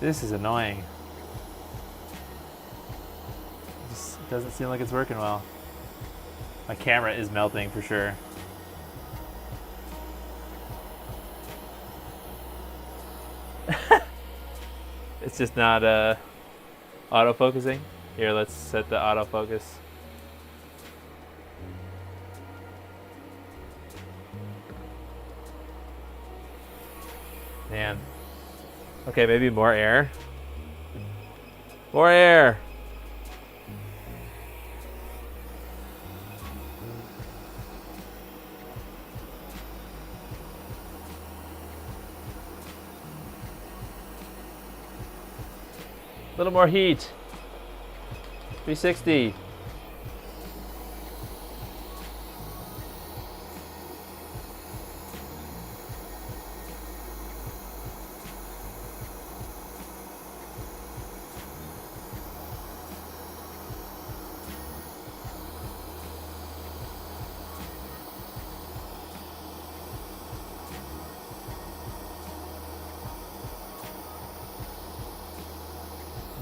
This is annoying. It just doesn't seem like it's working well. My camera is melting for sure. It's just not auto-focusing. Here, let's set the autofocus. Man. Okay, maybe more air. More air! A little more heat. 360.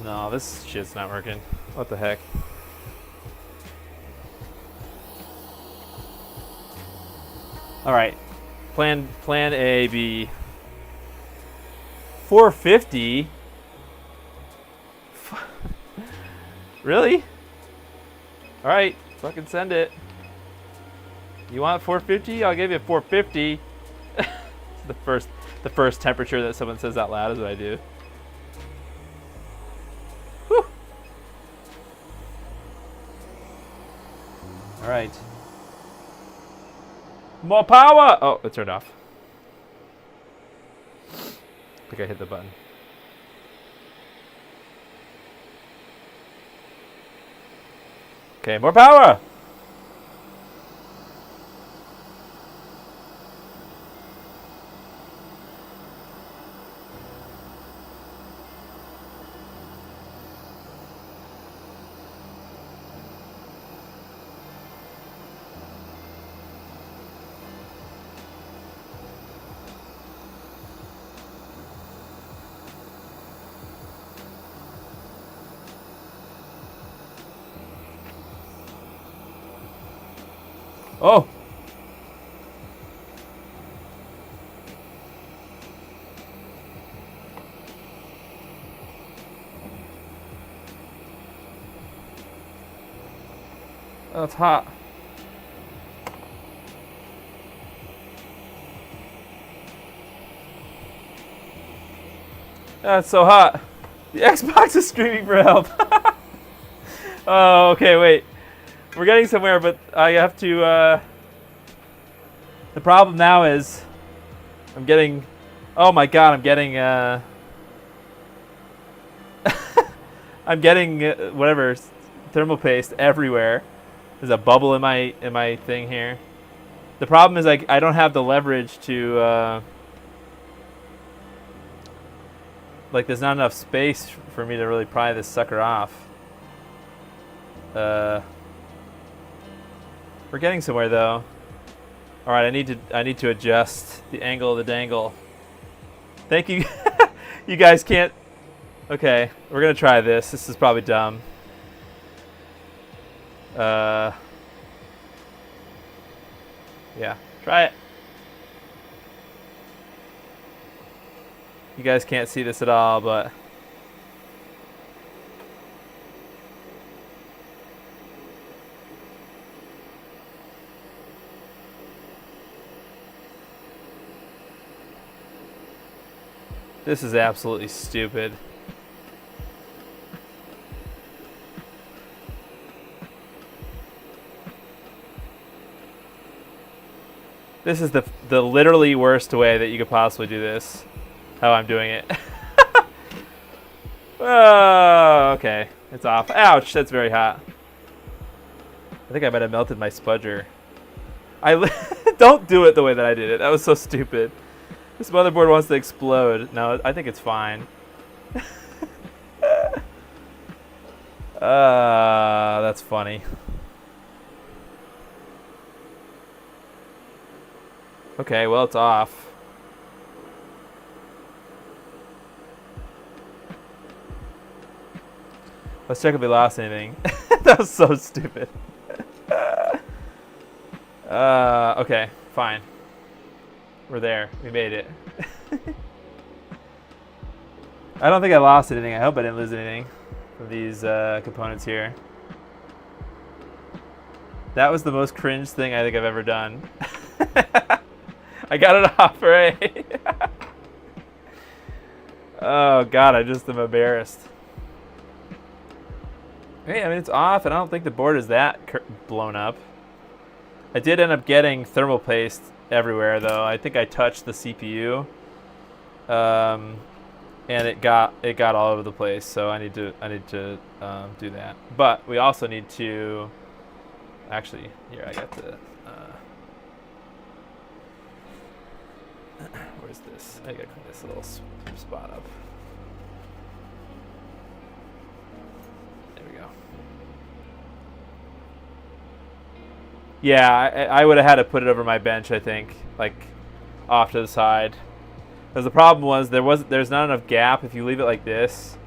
No, this shit's not working. What the heck? All right, plan A, B. 450. Really? All right, fucking send it. You want 450? I'll give you 450. the first temperature that someone says out loud is what I do. Whew. All right. More power! Oh, it turned off. I think I hit the button. Okay, more power! Oh! Oh, it's hot. Oh, it's so hot. The Xbox is screaming for help. Oh, okay, wait. We're getting somewhere, but I have to, the problem now is I'm getting, oh my god, I'm getting, I'm getting, whatever, thermal paste everywhere. There's a bubble in my thing here. The problem is I don't have the leverage to, like there's not enough space for me to really pry this sucker off. We're getting somewhere though. All right, I need to adjust the angle of the dangle. Thank you. You guys can't. Okay, we're gonna try this. This is probably dumb. Yeah, try it. You guys can't see this at all, but this is absolutely stupid. This is the literally worst way that you could possibly do this. How I'm doing it. Oh, okay. It's off. Ouch, that's very hot. I think I might have melted my spudger. Don't do it the way that I did it. That was so stupid. This motherboard wants to explode. No, I think it's fine. That's funny. Okay, well, it's off. Let's check if we lost anything. That was so stupid. Okay, fine. We're there. We made it. I don't think I lost anything. I hope I didn't lose anything from these components here. That was the most cringe thing I think I've ever done. I got it off, right? Oh god, I just am embarrassed. Hey, I mean, it's off, and I don't think the board is that blown up. I did end up getting thermal paste everywhere, though. I think I touched the CPU, and it got all over the place. So I need to do that. But we also need to actually here. I got the where's this? I gotta clean this little spot up. There we go. Yeah, I would have had to put it over my bench, I think, like off to the side. Because the problem was there's not enough gap if you leave it like this,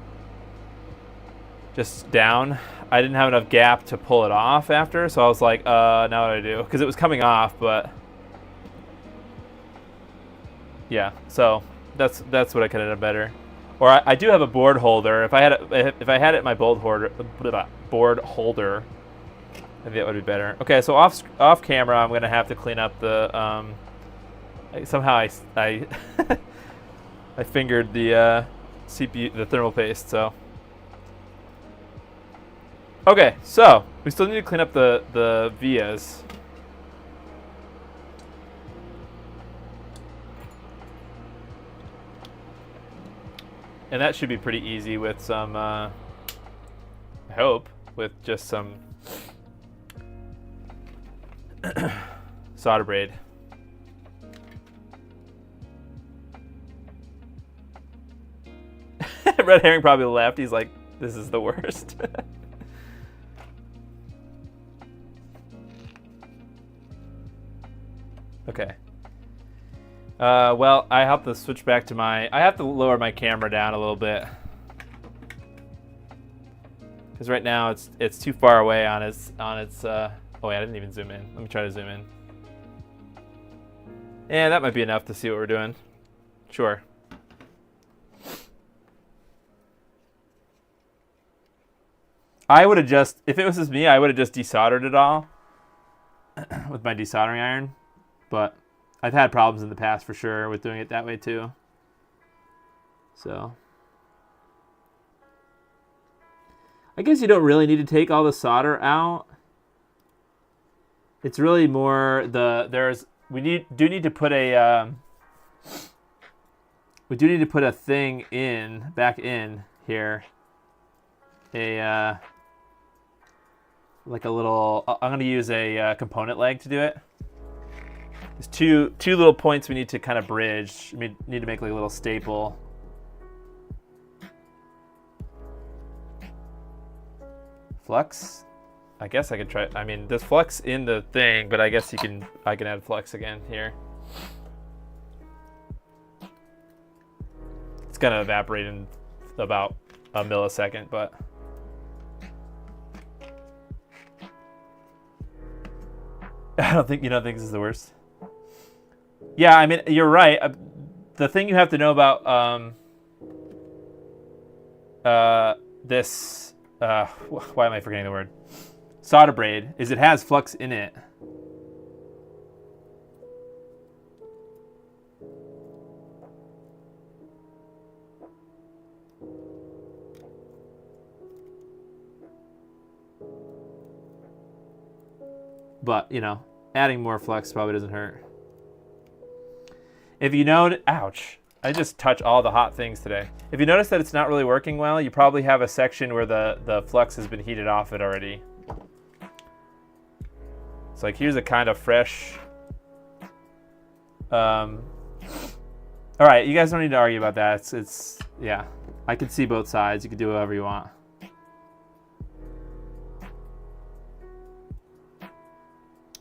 just down. I didn't have enough gap to pull it off after, so I was like, now what do I do? Because it was coming off, but yeah. So that's what I could have done better. Or I do have a board holder. If I had it in my board holder, maybe that would be better. Okay, so off camera, I'm gonna have to clean up the. Somehow I I fingered the CPU, the thermal paste. So okay, so we still need to clean up the vias. And that should be pretty easy with some, I hope, with just some solder braid. Red Herring probably left. He's like, this is the worst. Okay. Well, I have to switch back to I have to lower my camera down a little bit. Because right now it's too far away on its oh wait, I didn't even zoom in. Let me try to zoom in. Yeah, that might be enough to see what we're doing. Sure. I would have just, if it was just me, I would have just desoldered it all with my desoldering iron. But I've had problems in the past for sure with doing it that way too. So I guess you don't really need to take all the solder out. It's really more we do need to put a thing back in here. Like a little, I'm going to use a component leg to do it. There's two little points we need to kind of bridge. We need to make like a little staple. Flux? I guess I could try, I mean, there's flux in the thing, but I guess I can add flux again here. It's going to evaporate in about a millisecond, but you don't think this is the worst? Yeah, I mean, you're right. The thing you have to know about this, why am I forgetting the word? Solder braid is it has flux in it. But, adding more flux probably doesn't hurt. If you know, ouch, I just touch all the hot things today. If you notice that it's not really working well, you probably have a section where the flux has been heated off it already. It's like, here's a kind of fresh. All right, you guys don't need to argue about that. It's yeah, I can see both sides. You can do whatever you want.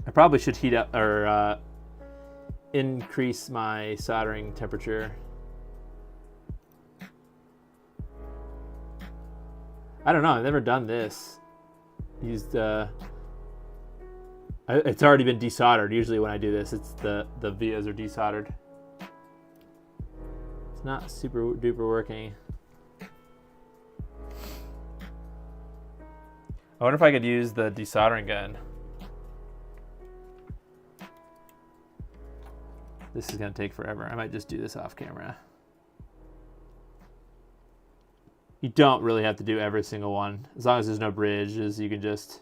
I probably should heat up or increase my soldering temperature. I don't know. I've never done this. Used it's already been desoldered. Usually when I do this, it's the vias are desoldered. It's not super duper working. I wonder if I could use the desoldering gun. This is gonna take forever. I might just do this off camera. You don't really have to do every single one. As long as there's no bridges, you can just...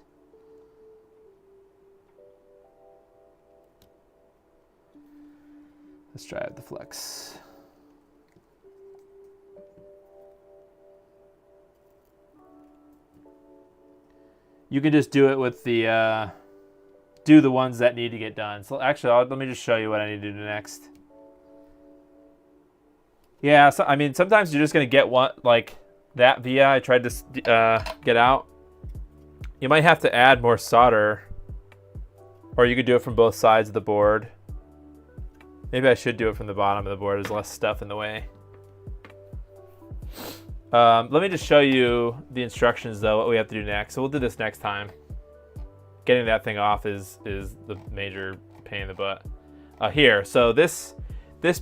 Let's try out the flex. You can just do it with the, do the ones that need to get done. So actually, let me just show you what I need to do next. Yeah, so, I mean, sometimes you're just gonna get one, like that via I tried to get out. You might have to add more solder, or you could do it from both sides of the board. Maybe I should do it from the bottom of the board. There's less stuff in the way. Let me just show you the instructions, though, what we have to do next. So we'll do this next time. Getting that thing off is the major pain in the butt. Here, so this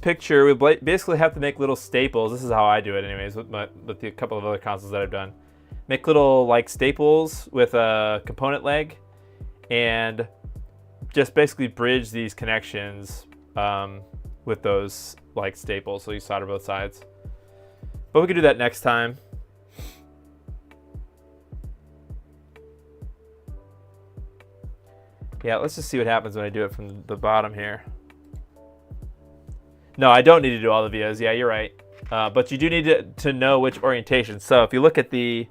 picture, we basically have to make little staples. This is how I do it anyways, with the couple of other consoles that I've done. Make little like staples with a component leg and just basically bridge these connections with those like staples, so you solder both sides. But we can do that next time. Yeah, let's just see what happens when I do it from the bottom here. No, I don't need to do all the vias. Yeah, you're right. But you do need to know which orientation. So if you look at the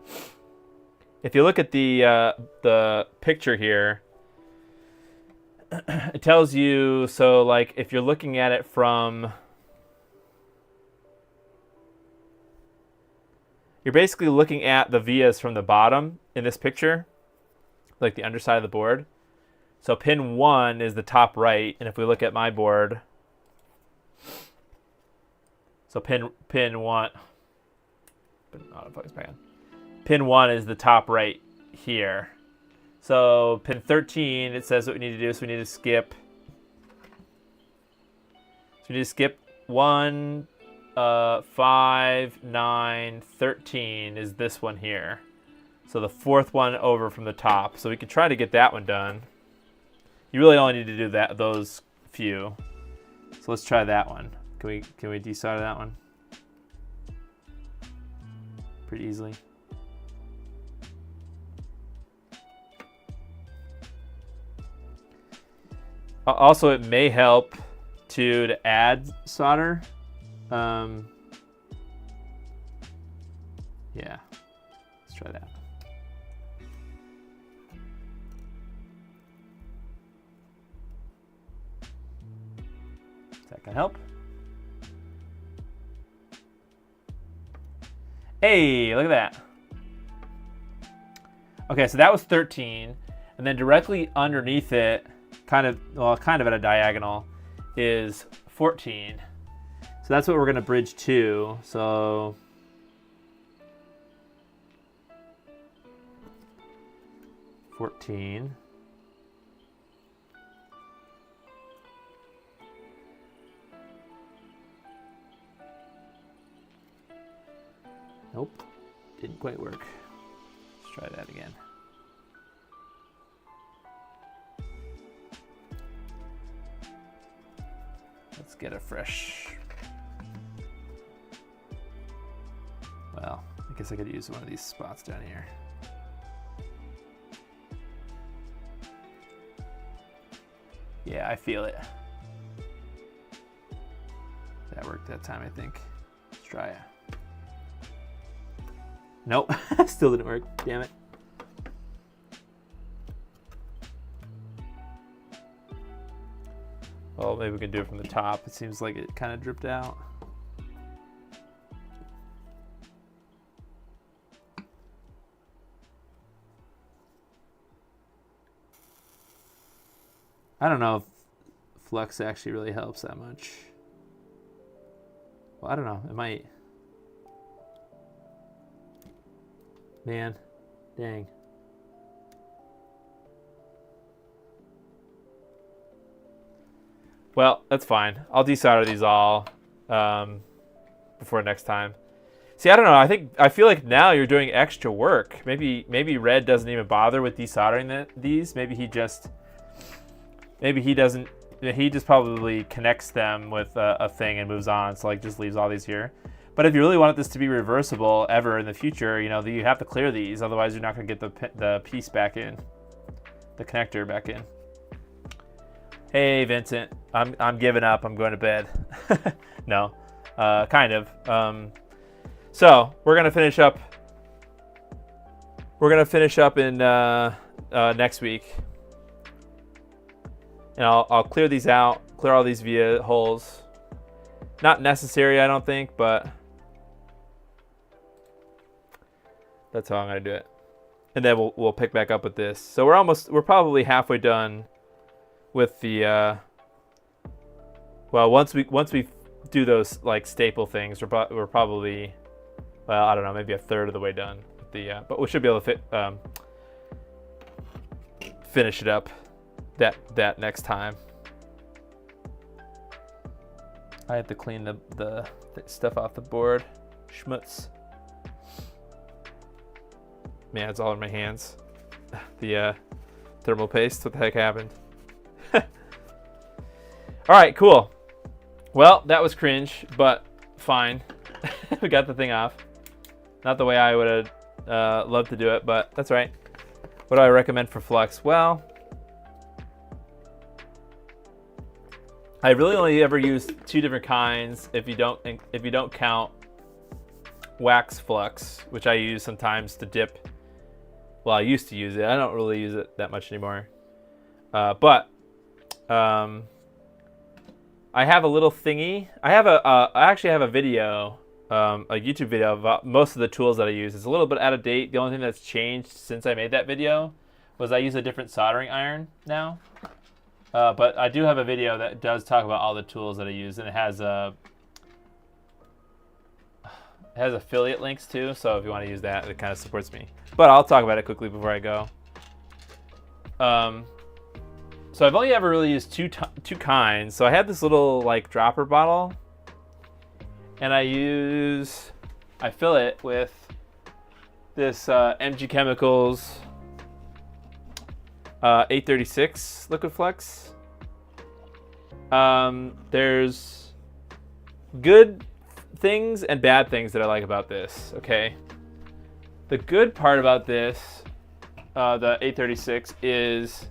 picture here, it tells you, so like if you're looking at it from, you're basically looking at the vias from the bottom in this picture, like the underside of the board. So pin 1 is the top right, and if we look at my board, so pin 1, autofocus back on. Pin 1 is the top right here. So pin 13, it says what we need to do. So we need to skip. So we need to skip 1, 5, 9, 13 is this one here. So the fourth one over from the top. So we could try to get that one done. You really only need to do those few. So let's try that one. Can we desolder that one? Pretty easily. Also, it may help to add solder. Yeah, let's try that. That can help. Hey, look at that. Okay, so that was 13, and then directly underneath it, kind of at a diagonal, is 14. So that's what we're gonna bridge to. So $14. Nope, didn't quite work. Let's try that again. Let's get a fresh. Well, I guess I could use one of these spots down here. Yeah, I feel it. That worked that time, I think. Let's try it. Nope, still didn't work. Damn it. Well, maybe we can do it from the top. It seems like it kind of dripped out. I don't know if flux actually really helps that much. Well, I don't know. It might. Man, dang. Well, that's fine. I'll desolder these all before next time. See, I don't know. I feel like now you're doing extra work. Maybe Red doesn't even bother with desoldering these. Maybe he just probably connects them with a thing and moves on. So like just leaves all these here. But if you really want this to be reversible ever in the future, you know, you have to clear these. Otherwise, you're not going to get the piece back in, the connector back in. Hey, Vincent, I'm giving up. I'm going to bed. No, kind of. So we're gonna finish up. We're gonna finish up in next week, and I'll clear these out, clear all these via holes. Not necessary, I don't think, but that's how I'm gonna do it. And then we'll pick back up with this. So we're probably halfway done with the. Well, once we do those like staple things, we're probably. Well, I don't know, maybe a third of the way done with the, but we should be able to finish it up that next time. I have to clean the stuff off the board. Schmutz. Man, it's all in my hands. The thermal paste. What the heck happened? All right, cool. Well, that was cringe, but fine. We got the thing off. Not the way I would have loved to do it, but that's right. What do I recommend for flux? Well, I really only ever use two different kinds if you don't count wax flux, which I use sometimes to dip. Well, I used to use it. I don't really use it that much anymore. But I have a little thingy. I actually have a video. A YouTube video about most of the tools that I use. It's a little bit out of date. The only thing that's changed since I made that video was I use a different soldering iron now. But I do have a video that does talk about all the tools that I use, and it has affiliate links too. So if you want to use that, it kind of supports me. But I'll talk about it quickly before I go. So I've only ever really used two kinds. So I had this little like dropper bottle. And I fill it with this MG Chemicals 836 liquid flux. There's good things and bad things that I like about this, okay? The good part about this, the 836, is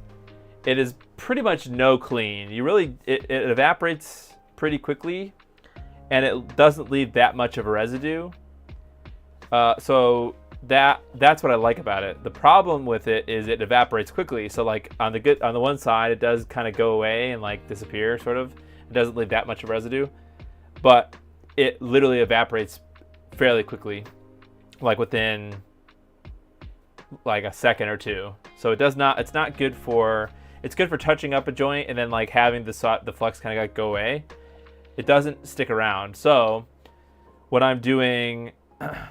it is pretty much no clean. It evaporates pretty quickly. And it doesn't leave that much of a residue. So that's what I like about it. The problem with it is it evaporates quickly. So like on the one side, it does kind of go away and like disappear, sort of. It doesn't leave that much of residue, but it literally evaporates fairly quickly, like within like a second or two. So it's not good for. It's good for touching up a joint and then like having the flux kind of like go away. It doesn't stick around. So when I'm doing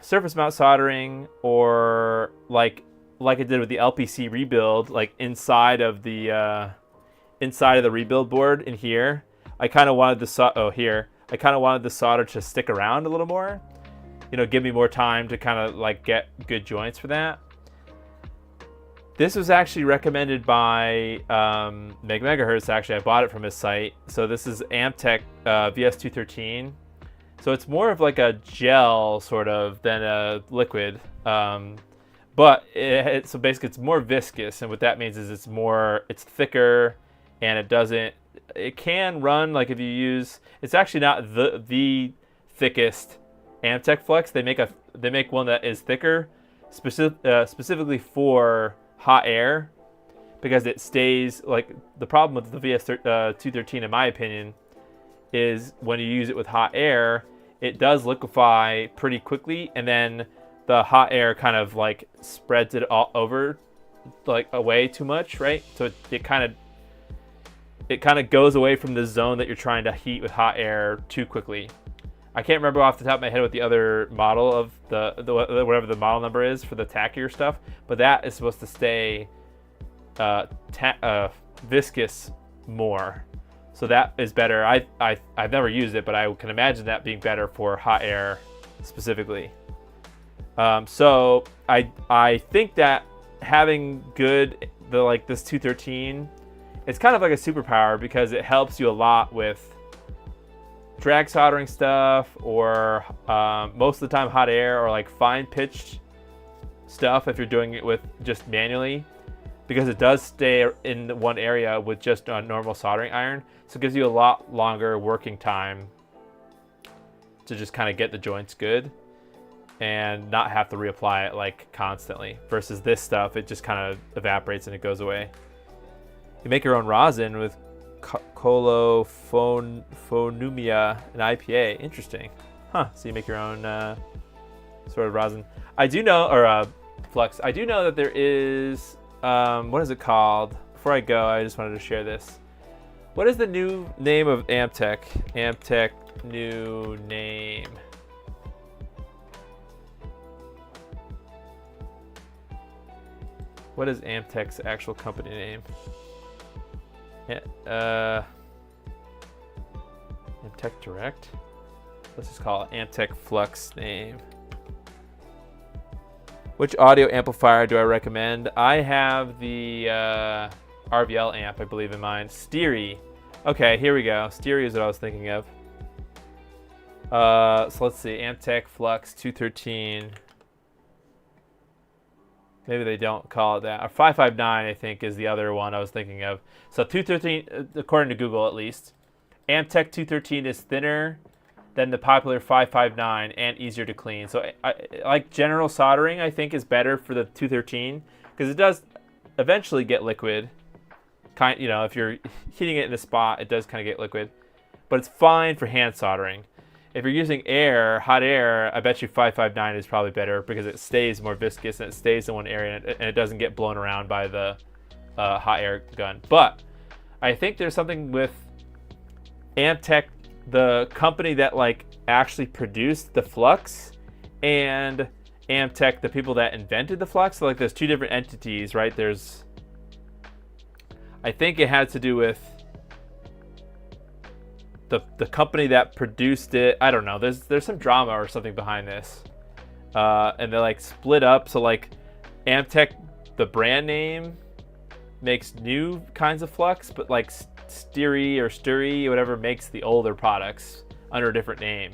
surface mount soldering or like I did with the LPC rebuild, like inside of the rebuild board in here, I kind of wanted the solder to stick around a little more, you know, give me more time to kind of like get good joints for that. This was actually recommended by Meg Megahertz. Actually, I bought it from his site. So this is Amtech VS213. So it's more of like a gel sort of than a liquid. But so basically it's more viscous, and what that means is it's thicker, and it can run like if you use. It's actually not the thickest Amtech flux. They make one that is thicker, specifically for hot air, because it stays like the problem with the VS213 in my opinion is when you use it with hot air, it does liquefy pretty quickly, and then the hot air kind of like spreads it all over, like away too much, right? So it kind of goes away from the zone that you're trying to heat with hot air too quickly. I can't remember off the top of my head what the other model of the whatever the model number is for the tackier stuff, but that is supposed to stay viscous more. So that is better. I've never used it, but I can imagine that being better for hot air specifically. So I think that having good this 213, it's kind of like a superpower because it helps you a lot with drag soldering stuff, or most of the time hot air, or like fine pitched stuff if you're doing it with just manually, because it does stay in one area with just a normal soldering iron. So it gives you a lot longer working time to just kind of get the joints good and not have to reapply it like constantly, versus this stuff, it just kind of evaporates and it goes away. You make your own rosin with colophonumia and IPA. Interesting. Huh. So you make your own sort of rosin. I do know, or flux. I do know that there is, what is it called? Before I go, I just wanted to share this. What is the new name of Amtech? Amtech new name. What is Amtech's actual company name? Amtech Direct? Let's just call it Amtech Flux name. Which audio amplifier do I recommend? I have the RVL amp, I believe, in mind. Stereo. Okay, here we go. Stereo is what I was thinking of. So let's see. Amtech Flux 213. Maybe they don't call it that. Or 559, I think, is the other one I was thinking of. So 213, according to Google at least, Amtech 213 is thinner than the popular 559 and easier to clean. So I like general soldering, I think, is better for the 213 because it does eventually get liquid. If you're heating it in a spot, it does kind of get liquid, but it's fine for hand soldering. If you're using hot air, I bet you 559 is probably better because it stays more viscous and it stays in one area and it doesn't get blown around by the hot air gun. But I think there's something with Amtech, the company that actually produced the flux, and Amtech, the people that invented the flux. So there's two different entities, right? I think it had to do with the company that produced it. I don't know. There's some drama or something behind this, and they split up. So Amtech, the brand name, makes new kinds of flux, but Steri or Sturi, whatever, makes the older products under a different name.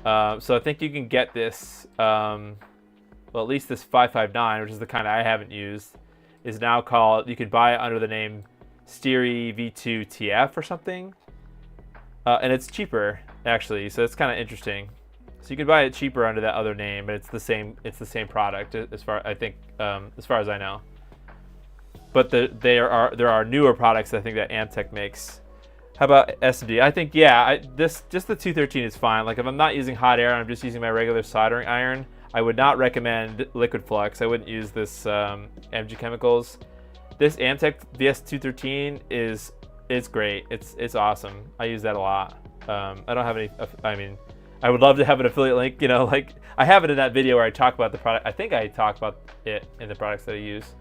So I think you can get this, well, at least this 559, which is the kind I haven't used, is now called, you could buy it under the name Steri V2 TF or something. And it's cheaper, actually, so it's kind of interesting. So you can buy it cheaper under that other name, but it's the same product as far as I know. But there are newer products I think that Amtech makes. How about SMD? I think just the 213 is fine. If I'm not using hot air and I'm just using my regular soldering iron, I would not recommend liquid flux. I wouldn't use this MG Chemicals. This Amtech VS213 is great. It's awesome. I use that a lot. I don't have any. I mean, I would love to have an affiliate link. I have it in that video where I talk about the product. I think I talk about it in the products that I use,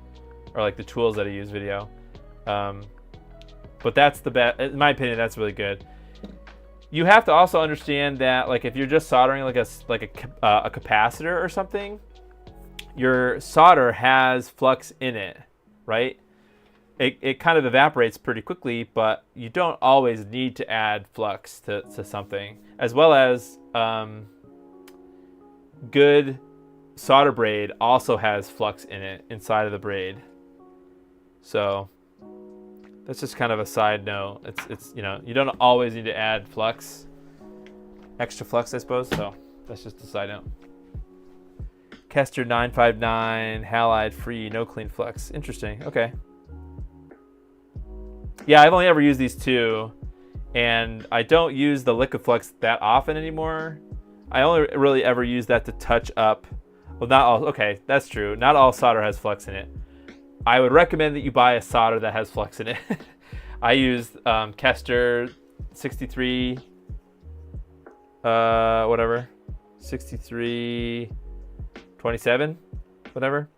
or the tools that I use video. But that's the best. In my opinion, that's really good. You have to also understand that if you're just soldering a capacitor or something, your solder has flux in it, right? It kind of evaporates pretty quickly, but you don't always need to add flux to something. As well as good solder braid also has flux in it inside of the braid. So that's just kind of a side note. It's you don't always need to add flux, extra flux, I suppose. So that's just a side note. Kester 959 halide free, no clean flux. Interesting. Okay. Yeah, I've only ever used these two, and I don't use the liquid flux that often anymore. I only really ever use that to touch up. Well, not all. Okay, that's true. Not all solder has flux in it. I would recommend that you buy a solder that has flux in it. I use Kester 63 whatever, 6327, whatever.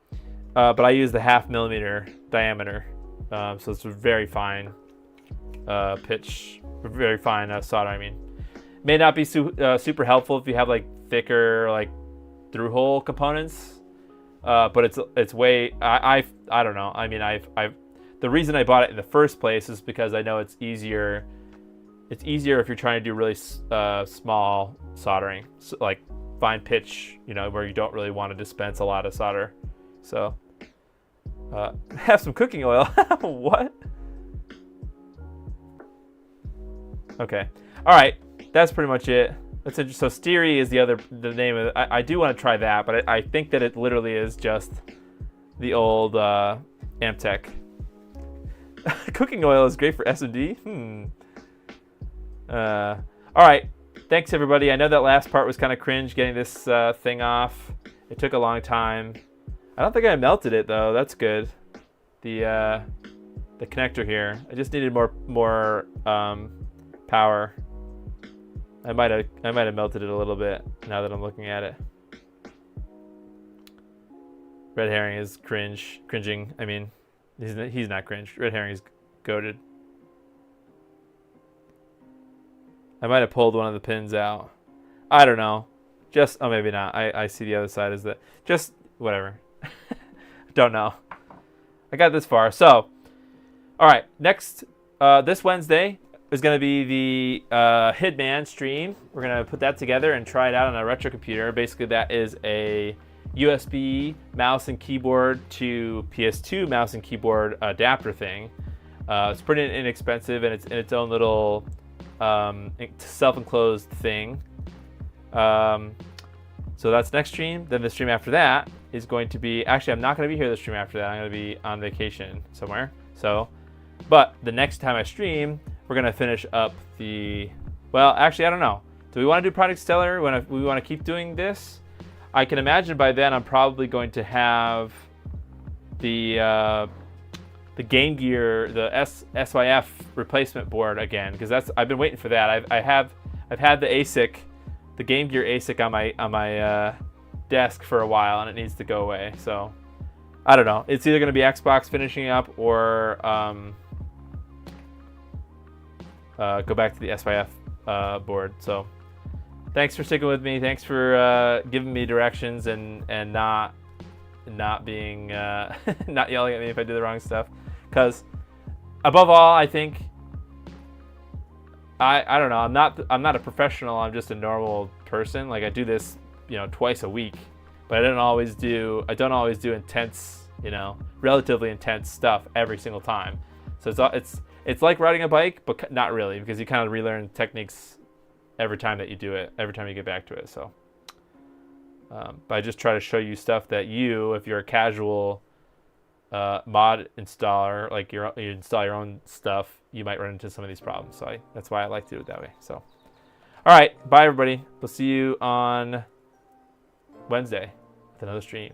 But I use the 0.5 millimeter diameter, so it's a very fine pitch, very fine solder. I mean, may not be super helpful if you have like thicker like through hole components, but it's way. I don't know. I mean, the reason I bought it in the first place is because I know it's easier. It's easier if you're trying to do really small soldering, so like fine pitch, you know, where you don't really want to dispense a lot of solder. So have some cooking oil. What? Okay. All right. That's pretty much it. That's interesting. So Steery is the name of it. I do want to try that, but I think that it literally is just the old Amtech. Cooking oil is great for S&D. All right. Thanks, everybody. I know that last part was kind of cringe, getting this thing off. It took a long time. I don't think I melted it, though. That's good. The connector here. I just needed more power. I might have melted it a little bit now that I'm looking at it. Red herring is cringing. I mean, he's not cringe. Red herring is goated. I might have pulled one of the pins out. I don't know. Oh, maybe not. I see the other side is that. Just whatever. Don't know. I got this far. So, all right. Next, this Wednesday is going to be the Hitman stream. We're going to put that together and try it out on a retro computer. Basically, that is a USB mouse and keyboard to PS2 mouse and keyboard adapter thing. It's pretty inexpensive, and it's in its own little self-enclosed thing. So that's next stream. Then the stream after that is going to be, actually I'm not going to be here the stream after that. I'm going to be on vacation somewhere. So, but the next time I stream, we're going to finish up well, actually I don't know. Do we want to do Project Stellar? We want to keep doing this? I can imagine by then I'm probably going to have the Game Gear, the SYF replacement board again, because I've been waiting for that. I've had the ASIC, the Game Gear ASIC on my desk for a while, and it needs to go away. So I don't know. It's either going to be Xbox finishing up or go back to the SYF board. So thanks for sticking with me. Thanks for giving me directions and not being not yelling at me if I do the wrong stuff. Because above all, I think I don't know. I'm not a professional. I'm just a normal person. Like I do this, twice a week, but I don't always do intense, relatively intense stuff every single time. So it's like riding a bike, but not really, because you kind of relearn techniques every time that you do it, every time you get back to it. So, but I just try to show you stuff that if you're a casual mod installer, like you install your own stuff, you might run into some of these problems. So that's why I like to do it that way. So, all right, bye everybody. We'll see you on Wednesday with another stream.